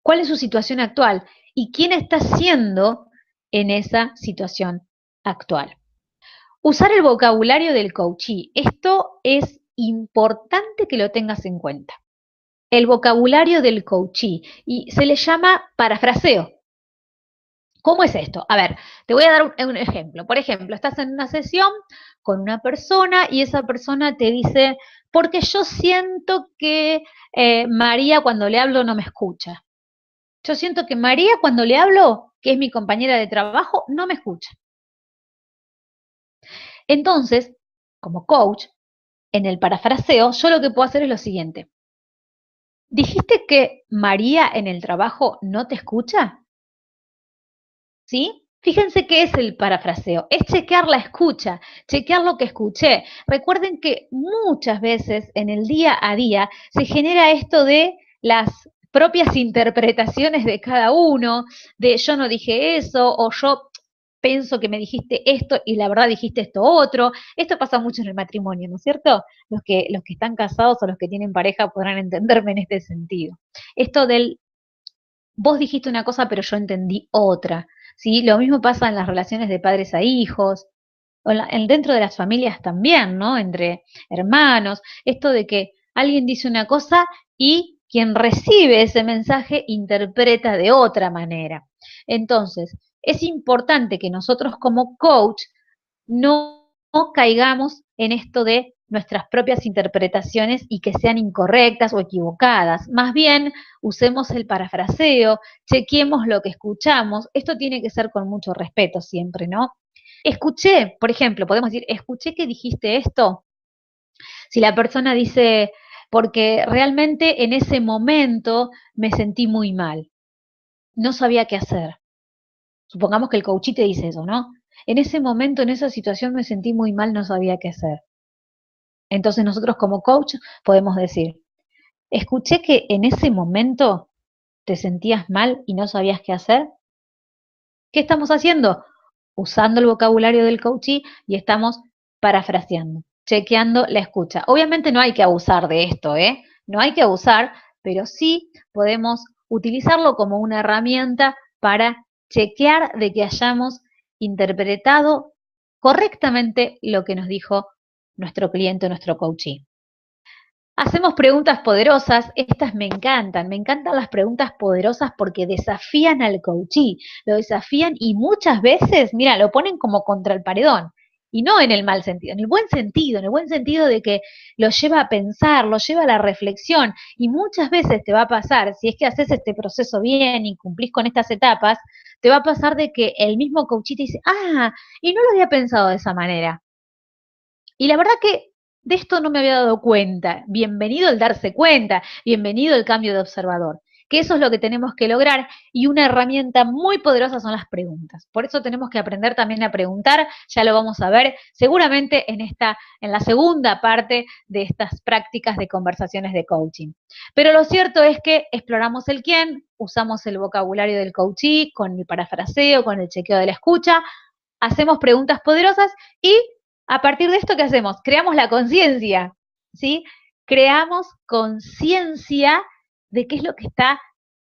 Speaker 1: ¿Cuál es su situación actual? ¿Y quién está siendo en esa situación actual? Usar el vocabulario del coachee. Esto es importante que lo tengas en cuenta. El vocabulario del coachee. Y se le llama parafraseo. ¿Cómo es esto? A ver, te voy a dar un ejemplo. Por ejemplo, estás en una sesión con una persona y esa persona te dice, porque yo siento que María cuando le hablo no me escucha. Yo siento que María cuando le hablo, que es mi compañera de trabajo, no me escucha. Entonces, como coach, en el parafraseo, yo lo que puedo hacer es lo siguiente. ¿Dijiste que María en el trabajo no te escucha? ¿Sí? Fíjense qué es el parafraseo, es chequear la escucha, chequear lo que escuché. Recuerden que muchas veces en el día a día se genera esto de las propias interpretaciones de cada uno, de yo no dije eso o yo pienso que me dijiste esto y la verdad dijiste esto otro. Esto pasa mucho en el matrimonio, ¿no es cierto? Los que están casados o los que tienen pareja podrán entenderme en este sentido. Esto del vos dijiste una cosa pero yo entendí otra. ¿Sí? Lo mismo pasa en las relaciones de padres a hijos, o dentro de las familias también, ¿no? Entre hermanos, esto de que alguien dice una cosa y quien recibe ese mensaje interpreta de otra manera. Entonces, es importante que nosotros como coach no caigamos en esto de nuestras propias interpretaciones y que sean incorrectas o equivocadas. Más bien, usemos el parafraseo, chequemos lo que escuchamos. Esto tiene que ser con mucho respeto siempre, ¿no? Escuché, por ejemplo, podemos decir, escuché que dijiste esto. Si la persona dice, porque realmente en ese momento me sentí muy mal, no sabía qué hacer. Supongamos que el coachí te dice eso, ¿no? En ese momento, en esa situación me sentí muy mal, no sabía qué hacer. Entonces nosotros como coach podemos decir, escuché que en ese momento te sentías mal y no sabías qué hacer. ¿Qué estamos haciendo? Usando el vocabulario del coachee y estamos parafraseando, chequeando la escucha. Obviamente no hay que abusar de esto, ¿eh? No hay que abusar, pero sí podemos utilizarlo como una herramienta para chequear de que hayamos interpretado correctamente lo que nos dijo nuestro cliente o nuestro coachee. Hacemos preguntas poderosas, estas me encantan las preguntas poderosas porque desafían al coachee, lo desafían y muchas veces, mira, lo ponen como contra el paredón. Y no en el mal sentido, en el buen sentido de que lo lleva a pensar, lo lleva a la reflexión. Y muchas veces te va a pasar, si es que haces este proceso bien y cumplís con estas etapas, te va a pasar de que el mismo coachee te dice, y no lo había pensado de esa manera. Y la verdad que de esto no me había dado cuenta. Bienvenido el darse cuenta, bienvenido el cambio de observador. Que eso es lo que tenemos que lograr y una herramienta muy poderosa son las preguntas. Por eso tenemos que aprender también a preguntar, ya lo vamos a ver seguramente en la segunda parte de estas prácticas de conversaciones de coaching. Pero lo cierto es que exploramos el quién, usamos el vocabulario del coachee con el parafraseo, con el chequeo de la escucha, hacemos preguntas poderosas y a partir de esto, ¿qué hacemos? Creamos la conciencia, ¿sí? Creamos conciencia de qué es lo que está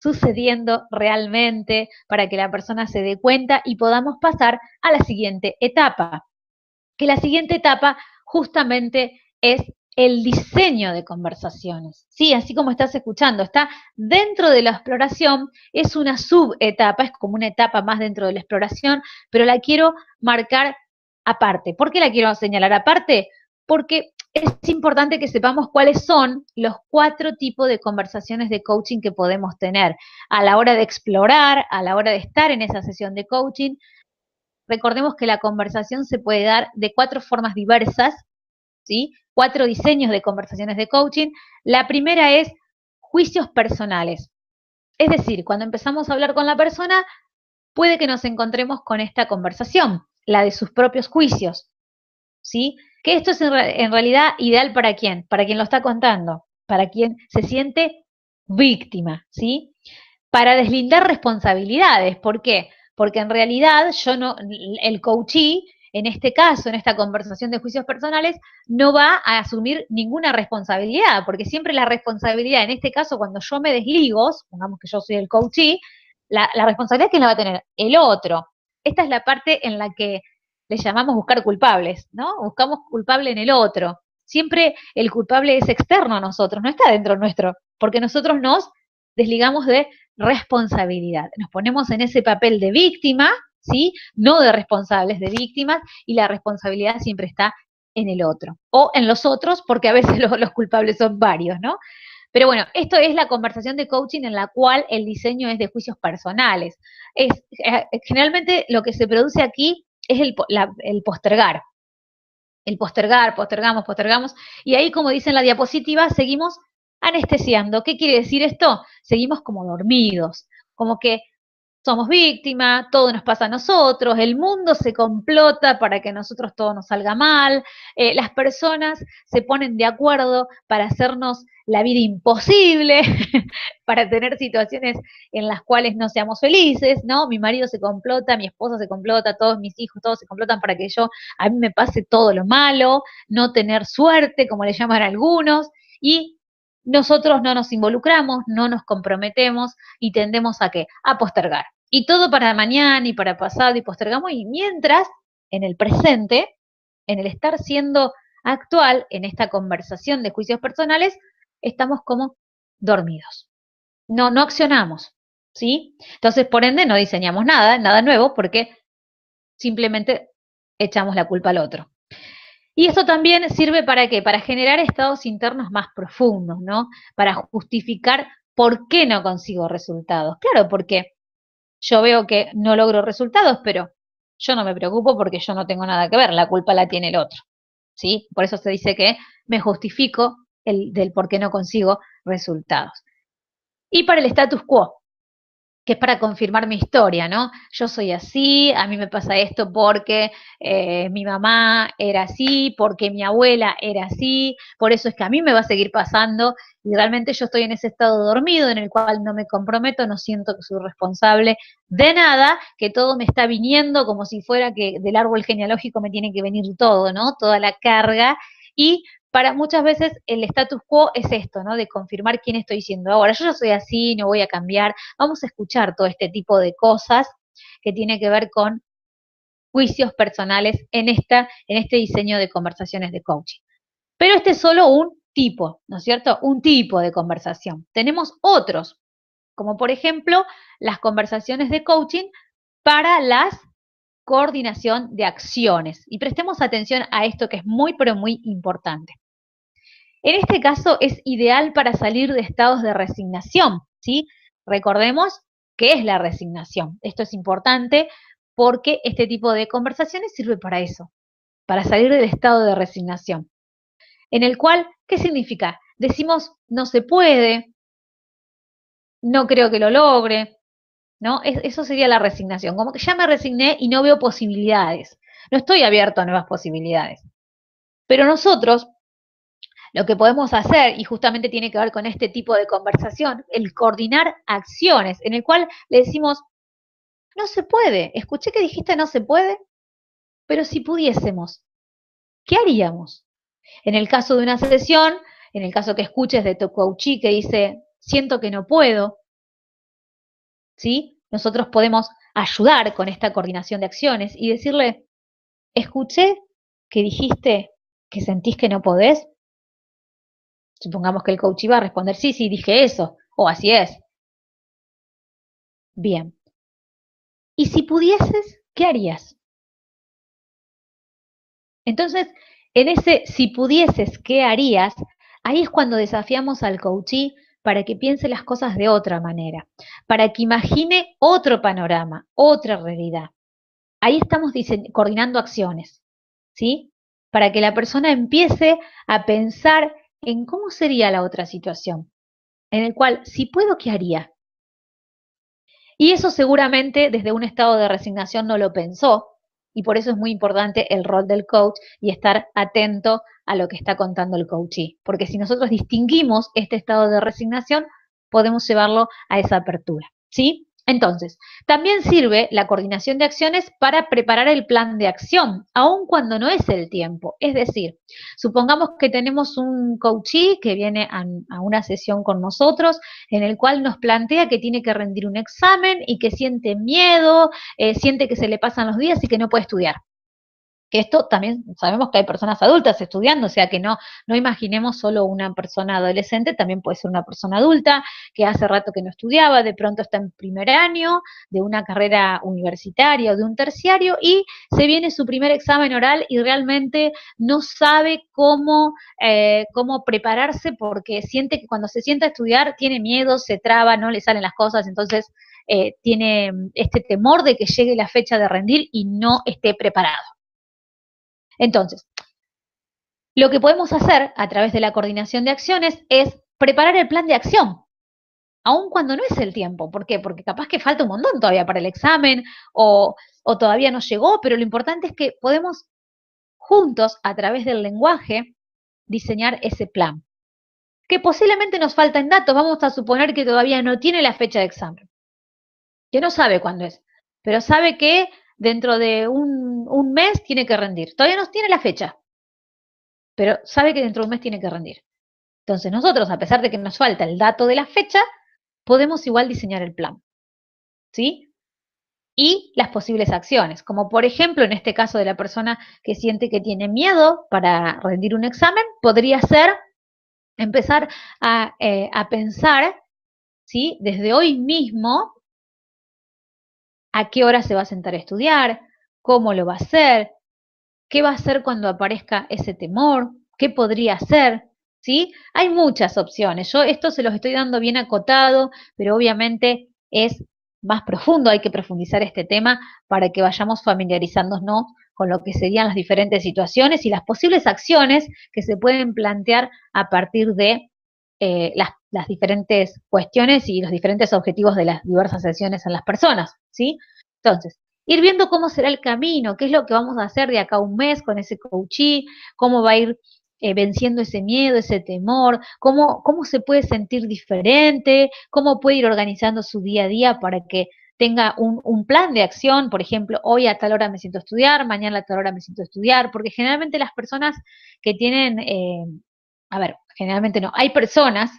Speaker 1: sucediendo realmente para que la persona se dé cuenta y podamos pasar a la siguiente etapa. Que la siguiente etapa justamente es el diseño de conversaciones. Sí, así como estás escuchando, está dentro de la exploración, es una subetapa, es como una etapa más dentro de la exploración, pero la quiero marcar aparte. ¿Por qué la quiero señalar aparte? Porque es importante que sepamos cuáles son los 4 tipos de conversaciones de coaching que podemos tener a la hora de explorar, a la hora de estar en esa sesión de coaching. Recordemos que la conversación se puede dar de 4 formas diversas, ¿sí? 4 diseños de conversaciones de coaching. La primera es juicios personales. Es decir, cuando empezamos a hablar con la persona, puede que nos encontremos con esta conversación, la de sus propios juicios, ¿sí? Que esto es en realidad ideal para quién, para quien lo está contando, para quien se siente víctima, ¿sí? Para deslindar responsabilidades. ¿Por qué? Porque en realidad el coachee, en este caso, en esta conversación de juicios personales, no va a asumir ninguna responsabilidad, porque siempre la responsabilidad, en este caso, cuando yo me desligo, supongamos que yo soy el coachee, la responsabilidad, ¿quién la va a tener? El otro. Esta es la parte en la que le llamamos buscar culpables, ¿no? Buscamos culpable en el otro. Siempre el culpable es externo a nosotros, no está dentro nuestro, porque nosotros nos desligamos de responsabilidad. Nos ponemos en ese papel de víctima, ¿sí? No de responsables, de víctimas, y la responsabilidad siempre está en el otro, o en los otros, porque a veces los culpables son varios, ¿no? Pero bueno, esto es la conversación de coaching en la cual el diseño es de juicios personales. Generalmente lo que se produce aquí es el postergar. El postergar, postergamos, postergamos, y ahí, como dice en la diapositiva, seguimos anestesiando. ¿Qué quiere decir esto? Seguimos como dormidos, como que somos víctimas, todo nos pasa a nosotros, el mundo se complota para que a nosotros todo nos salga mal, las personas se ponen de acuerdo para hacernos la vida imposible, para tener situaciones en las cuales no seamos felices, ¿no? Mi marido se complota, mi esposa se complota, todos mis hijos, todos se complotan para que a mí me pase todo lo malo, no tener suerte, como le llaman algunos, y nosotros no nos involucramos, no nos comprometemos y tendemos a ¿qué? A postergar. Y todo para mañana y para pasado y postergamos, y mientras en el presente, en el estar siendo actual, en esta conversación de juicios personales, estamos como dormidos. No accionamos, ¿sí? Entonces, por ende, no diseñamos nada nuevo, porque simplemente echamos la culpa al otro. Y esto también sirve para ¿qué? Para generar estados internos más profundos, ¿no? Para justificar por qué no consigo resultados. Claro, porque yo veo que no logro resultados, pero yo no me preocupo porque yo no tengo nada que ver, la culpa la tiene el otro, ¿sí? Por eso se dice que me justifico del por qué no consigo resultados. Y para el status quo, que es para confirmar mi historia, ¿no? Yo soy así, a mí me pasa esto porque mi mamá era así, porque mi abuela era así, por eso es que a mí me va a seguir pasando, y realmente yo estoy en ese estado dormido en el cual no me comprometo, no siento que soy responsable de nada, que todo me está viniendo como si fuera que del árbol genealógico me tiene que venir todo, ¿no? Toda la carga, y para muchas veces el status quo es esto, ¿no? De confirmar quién estoy siendo ahora. Yo ya soy así, no voy a cambiar. Vamos a escuchar todo este tipo de cosas que tiene que ver con juicios personales en este diseño de conversaciones de coaching. Pero este es solo un tipo, ¿no es cierto? Un tipo de conversación. Tenemos otros, como por ejemplo las conversaciones de coaching para la coordinación de acciones. Y prestemos atención a esto que es muy, pero muy importante. En este caso es ideal para salir de estados de resignación, ¿sí? Recordemos qué es la resignación. Esto es importante porque este tipo de conversaciones sirve para eso, para salir del estado de resignación. En el cual, ¿qué significa? Decimos, no se puede, no creo que lo logre, ¿no? Eso sería la resignación, como que ya me resigné y no veo posibilidades, no estoy abierto a nuevas posibilidades. Pero nosotros lo que podemos hacer, y justamente tiene que ver con este tipo de conversación, el coordinar acciones, en el cual le decimos, no se puede, escuché que dijiste no se puede, pero si pudiésemos, ¿qué haríamos? En el caso de una sesión, en el caso que escuches de tu coachee que dice, siento que no puedo, ¿sí? Nosotros podemos ayudar con esta coordinación de acciones y decirle, escuché que dijiste que sentís que no podés. Supongamos que el coach iba a responder, sí, sí, dije eso, o así es. Bien. Y si pudieses, ¿qué harías? Entonces, en ese si pudieses, ¿qué harías? Ahí es cuando desafiamos al coachee para que piense las cosas de otra manera, para que imagine otro panorama, otra realidad. Ahí estamos coordinando acciones, ¿sí? Para que la persona empiece a pensar en cómo sería la otra situación, en el cual, si puedo, ¿qué haría? Y eso seguramente desde un estado de resignación no lo pensó, y por eso es muy importante el rol del coach y estar atento a lo que está contando el coachee. Porque si nosotros distinguimos este estado de resignación, podemos llevarlo a esa apertura, ¿sí? Entonces, también sirve la coordinación de acciones para preparar el plan de acción, aun cuando no es el tiempo. Es decir, supongamos que tenemos un coachee que viene a una sesión con nosotros en el cual nos plantea que tiene que rendir un examen y que siente miedo, siente que se le pasan los días y que no puede estudiar. Que esto también sabemos que hay personas adultas estudiando, o sea que no imaginemos solo una persona adolescente, también puede ser una persona adulta que hace rato que no estudiaba, de pronto está en primer año de una carrera universitaria o de un terciario y se viene su primer examen oral y realmente no sabe cómo prepararse porque siente que cuando se sienta a estudiar tiene miedo, se traba, no le salen las cosas, entonces tiene este temor de que llegue la fecha de rendir y no esté preparado. Entonces, lo que podemos hacer a través de la coordinación de acciones es preparar el plan de acción, aun cuando no es el tiempo. ¿Por qué? Porque capaz que falta un montón todavía para el examen o todavía no llegó, pero lo importante es que podemos juntos, a través del lenguaje, diseñar ese plan. Que posiblemente nos faltan datos, vamos a suponer que todavía no tiene la fecha de examen, que no sabe cuándo es, pero sabe que dentro de un mes tiene que rendir. Todavía no tiene la fecha, pero sabe que dentro de un mes tiene que rendir. Entonces nosotros, a pesar de que nos falta el dato de la fecha, podemos igual diseñar el plan, ¿sí? Y las posibles acciones, como por ejemplo en este caso de la persona que siente que tiene miedo para rendir un examen, podría ser empezar a pensar, ¿sí? Desde hoy mismo, a qué hora se va a sentar a estudiar, cómo lo va a hacer, qué va a hacer cuando aparezca ese temor, qué podría hacer, ¿sí? Hay muchas opciones. Yo esto se los estoy dando bien acotado, pero obviamente es más profundo, hay que profundizar este tema para que vayamos familiarizándonos con lo que serían las diferentes situaciones y las posibles acciones que se pueden plantear a partir de las diferentes cuestiones y los diferentes objetivos de las diversas sesiones en las personas, ¿sí? Entonces, ir viendo cómo será el camino, qué es lo que vamos a hacer de acá a un mes con ese coachee, cómo va a ir venciendo ese miedo, ese temor, cómo se puede sentir diferente, cómo puede ir organizando su día a día para que tenga un plan de acción, por ejemplo, hoy a tal hora me siento a estudiar, mañana a tal hora me siento a estudiar, porque generalmente las personas que tienen, a ver, generalmente no, hay personas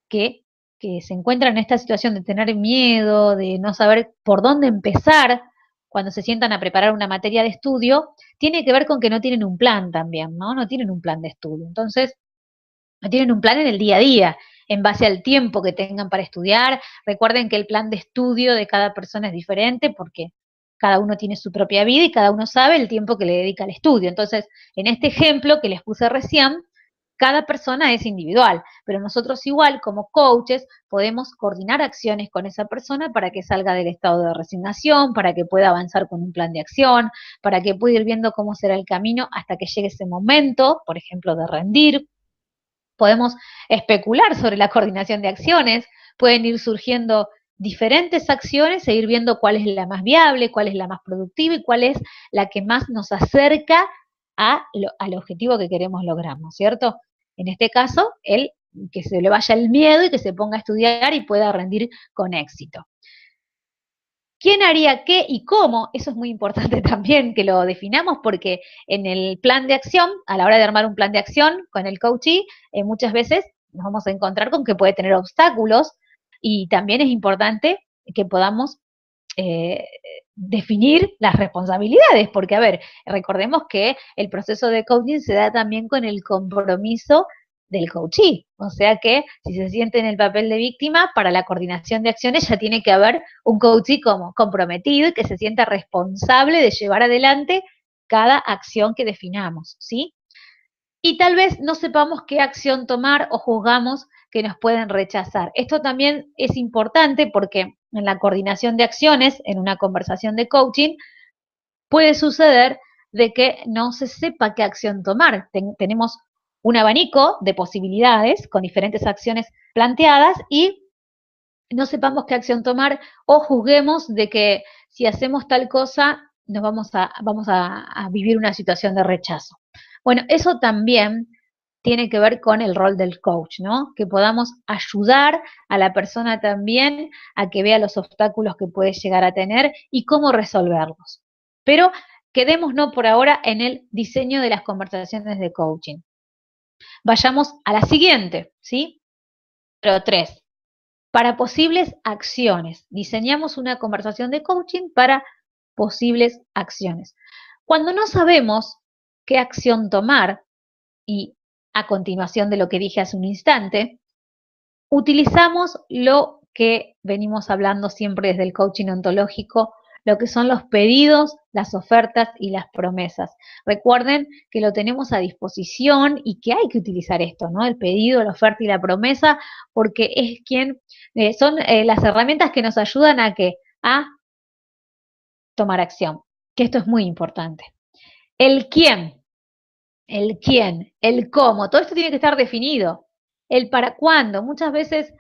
Speaker 1: que, que se encuentran en esta situación de tener miedo, de no saber por dónde empezar cuando se sientan a preparar una materia de estudio, tiene que ver con que no tienen un plan también, ¿no? No tienen un plan de estudio. Entonces, no tienen un plan en el día a día, en base al tiempo que tengan para estudiar. Recuerden que el plan de estudio de cada persona es diferente porque cada uno tiene su propia vida y cada uno sabe el tiempo que le dedica al estudio. Entonces, en este ejemplo que les puse recién, cada persona es individual, pero nosotros igual como coaches podemos coordinar acciones con esa persona para que salga del estado de resignación, para que pueda avanzar con un plan de acción, para que pueda ir viendo cómo será el camino hasta que llegue ese momento, por ejemplo, de rendir. Podemos especular sobre la coordinación de acciones, pueden ir surgiendo diferentes acciones e ir viendo cuál es la más viable, cuál es la más productiva y cuál es la que más nos acerca al objetivo que queremos lograr, ¿no es cierto? En este caso, que se le vaya el miedo y que se ponga a estudiar y pueda rendir con éxito. ¿Quién haría qué y cómo? Eso es muy importante también que lo definamos porque en el plan de acción, a la hora de armar un plan de acción con el coachee, muchas veces nos vamos a encontrar con que puede tener obstáculos y también es importante que podamos eh, definir las responsabilidades, porque a ver, recordemos que el proceso de coaching se da también con el compromiso del coachee, o sea que si se siente en el papel de víctima, para la coordinación de acciones ya tiene que haber un coachee como comprometido y que se sienta responsable de llevar adelante cada acción que definamos, ¿sí? Y tal vez no sepamos qué acción tomar o juzgamos que nos pueden rechazar. Esto también es importante porque en la coordinación de acciones, en una conversación de coaching, puede suceder de que no se sepa qué acción tomar. Tenemos un abanico de posibilidades con diferentes acciones planteadas y no sepamos qué acción tomar o juzguemos de que si hacemos tal cosa nos vamos a vivir una situación de rechazo. Bueno, eso también tiene que ver con el rol del coach, ¿no? Que podamos ayudar a la persona también a que vea los obstáculos que puede llegar a tener y cómo resolverlos. Pero quedémonos por ahora en el diseño de las conversaciones de coaching. Vayamos a la siguiente, ¿sí? Número 3. Para posibles acciones. Diseñamos una conversación de coaching para posibles acciones. Cuando no sabemos qué acción tomar, y a continuación de lo que dije hace un instante, utilizamos lo que venimos hablando siempre desde el coaching ontológico, lo que son los pedidos, las ofertas y las promesas. Recuerden que lo tenemos a disposición y que hay que utilizar esto, ¿no? El pedido, la oferta y la promesa, porque es son las herramientas que nos ayudan a tomar acción, que esto es muy importante. El quién, el cómo, todo esto tiene que estar definido. El para cuándo, muchas veces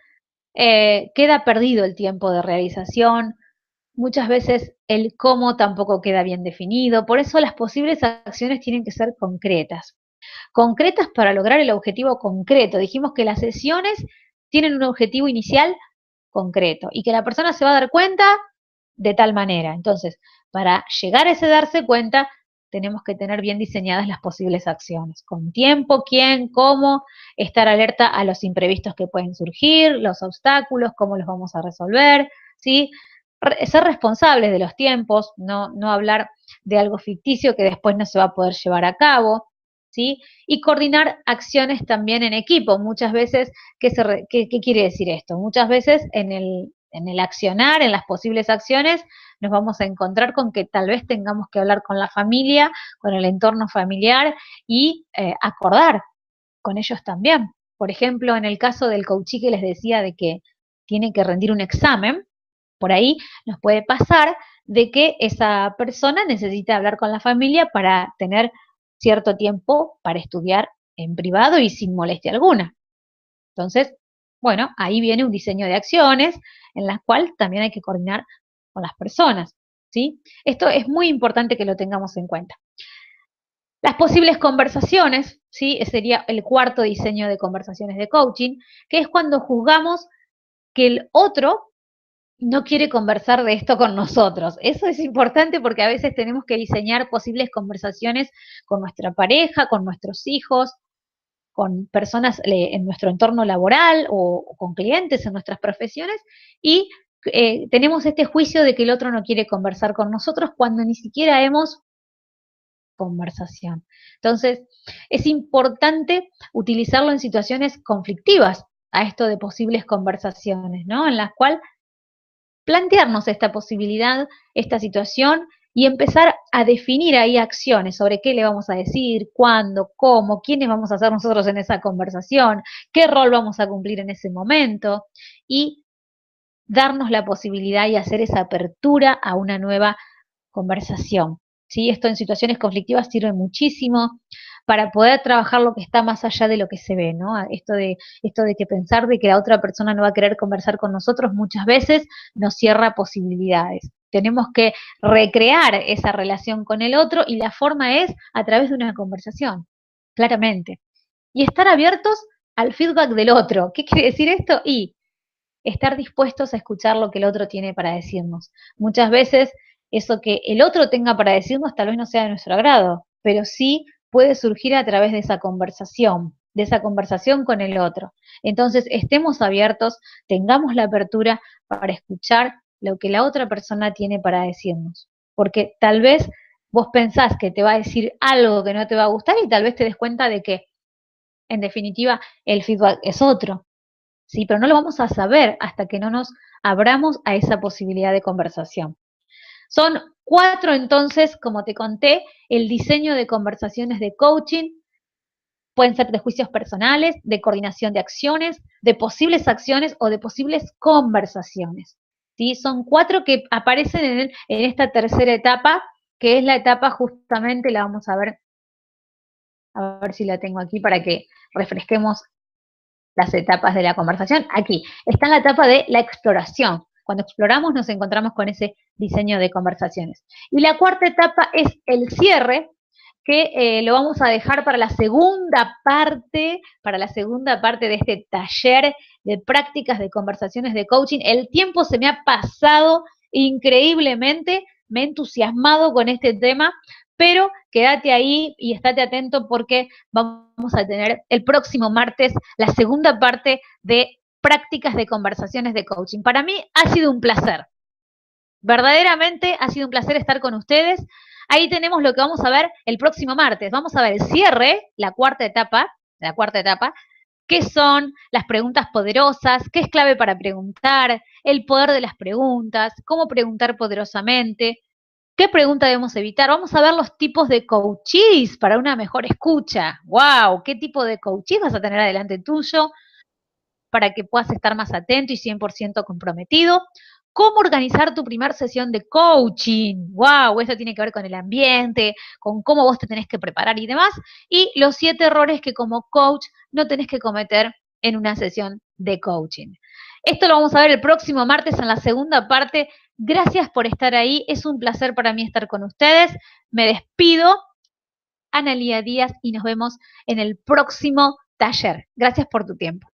Speaker 1: queda perdido el tiempo de realización, muchas veces el cómo tampoco queda bien definido, por eso las posibles acciones tienen que ser concretas. Concretas para lograr el objetivo concreto. Dijimos que las sesiones tienen un objetivo inicial concreto y que la persona se va a dar cuenta de tal manera. Entonces, para llegar a ese darse cuenta, tenemos que tener bien diseñadas las posibles acciones, con tiempo, quién, cómo, estar alerta a los imprevistos que pueden surgir, los obstáculos, cómo los vamos a resolver, ¿sí? Ser responsables de los tiempos, no hablar de algo ficticio que después no se va a poder llevar a cabo, ¿sí? Y coordinar acciones también en equipo. Muchas veces, ¿qué quiere decir esto? Muchas veces en el accionar, en las posibles acciones, nos vamos a encontrar con que tal vez tengamos que hablar con la familia, con el entorno familiar y acordar con ellos también. Por ejemplo, en el caso del coachí que les decía de que tiene que rendir un examen, por ahí nos puede pasar de que esa persona necesita hablar con la familia para tener cierto tiempo para estudiar en privado y sin molestia alguna. Entonces, bueno, ahí viene un diseño de acciones en las cuales también hay que coordinar con las personas, ¿sí? Esto es muy importante que lo tengamos en cuenta. Las posibles conversaciones, ¿sí? Sería el cuarto diseño de conversaciones de coaching, que es cuando juzgamos que el otro no quiere conversar de esto con nosotros. Eso es importante porque a veces tenemos que diseñar posibles conversaciones con nuestra pareja, con nuestros hijos, con personas en nuestro entorno laboral o con clientes en nuestras profesiones y tenemos este juicio de que el otro no quiere conversar con nosotros cuando ni siquiera hemos conversación. Entonces, es importante utilizarlo en situaciones conflictivas a esto de posibles conversaciones, ¿no? En las cuales plantearnos esta posibilidad, esta situación y empezar a definir ahí acciones sobre qué le vamos a decir, cuándo, cómo, quiénes vamos a ser nosotros en esa conversación, qué rol vamos a cumplir en ese momento y darnos la posibilidad y hacer esa apertura a una nueva conversación. ¿Sí? Esto en situaciones conflictivas sirve muchísimo para poder trabajar lo que está más allá de lo que se ve, ¿no? Esto de que pensar de que la otra persona no va a querer conversar con nosotros muchas veces nos cierra posibilidades. Tenemos que recrear esa relación con el otro y la forma es a través de una conversación, claramente. Y estar abiertos al feedback del otro. ¿Qué quiere decir esto? Y estar dispuestos a escuchar lo que el otro tiene para decirnos. Muchas veces eso que el otro tenga para decirnos tal vez no sea de nuestro agrado, pero sí puede surgir a través de esa conversación con el otro. Entonces, estemos abiertos, tengamos la apertura para escuchar lo que la otra persona tiene para decirnos. Porque tal vez vos pensás que te va a decir algo que no te va a gustar y tal vez te des cuenta de que, en definitiva, el feedback es otro. ¿Sí? Pero no lo vamos a saber hasta que no nos abramos a esa posibilidad de conversación. Son 4 entonces, como te conté, el diseño de conversaciones de coaching. Pueden ser de juicios personales, de coordinación de acciones, de posibles acciones o de posibles conversaciones. ¿Sí? Son 4 que aparecen en esta tercera etapa, que es la etapa justamente, la vamos a ver si la tengo aquí para que refresquemos las etapas de la conversación. Aquí está en la etapa de la exploración. Cuando exploramos nos encontramos con ese diseño de conversaciones. Y la cuarta etapa es el cierre, que lo vamos a dejar para la segunda parte de este taller de prácticas de conversaciones de coaching. El tiempo se me ha pasado increíblemente, me he entusiasmado con este tema, pero quédate ahí y estate atento porque vamos a tener el próximo martes la segunda parte de prácticas de conversaciones de coaching. Para mí ha sido un placer. Verdaderamente ha sido un placer estar con ustedes. ahí tenemos lo que vamos a ver el próximo martes. Vamos a ver el cierre, la cuarta etapa, qué son las preguntas poderosas, qué es clave para preguntar, el poder de las preguntas, cómo preguntar poderosamente, qué pregunta debemos evitar. Vamos a ver los tipos de coaches para una mejor escucha. ¡Wow! ¿Qué tipo de coaches vas a tener adelante tuyo para que puedas estar más atento y 100% comprometido? ¿Cómo organizar tu primera sesión de coaching? ¡Wow! Eso tiene que ver con el ambiente, con cómo vos te tenés que preparar y demás. Y los 7 errores que como coach no tenés que cometer en una sesión de coaching. Esto lo vamos a ver el próximo martes en la segunda parte. Gracias por estar ahí. Es un placer para mí estar con ustedes. Me despido, Analía Díaz, y nos vemos en el próximo taller. Gracias por tu tiempo.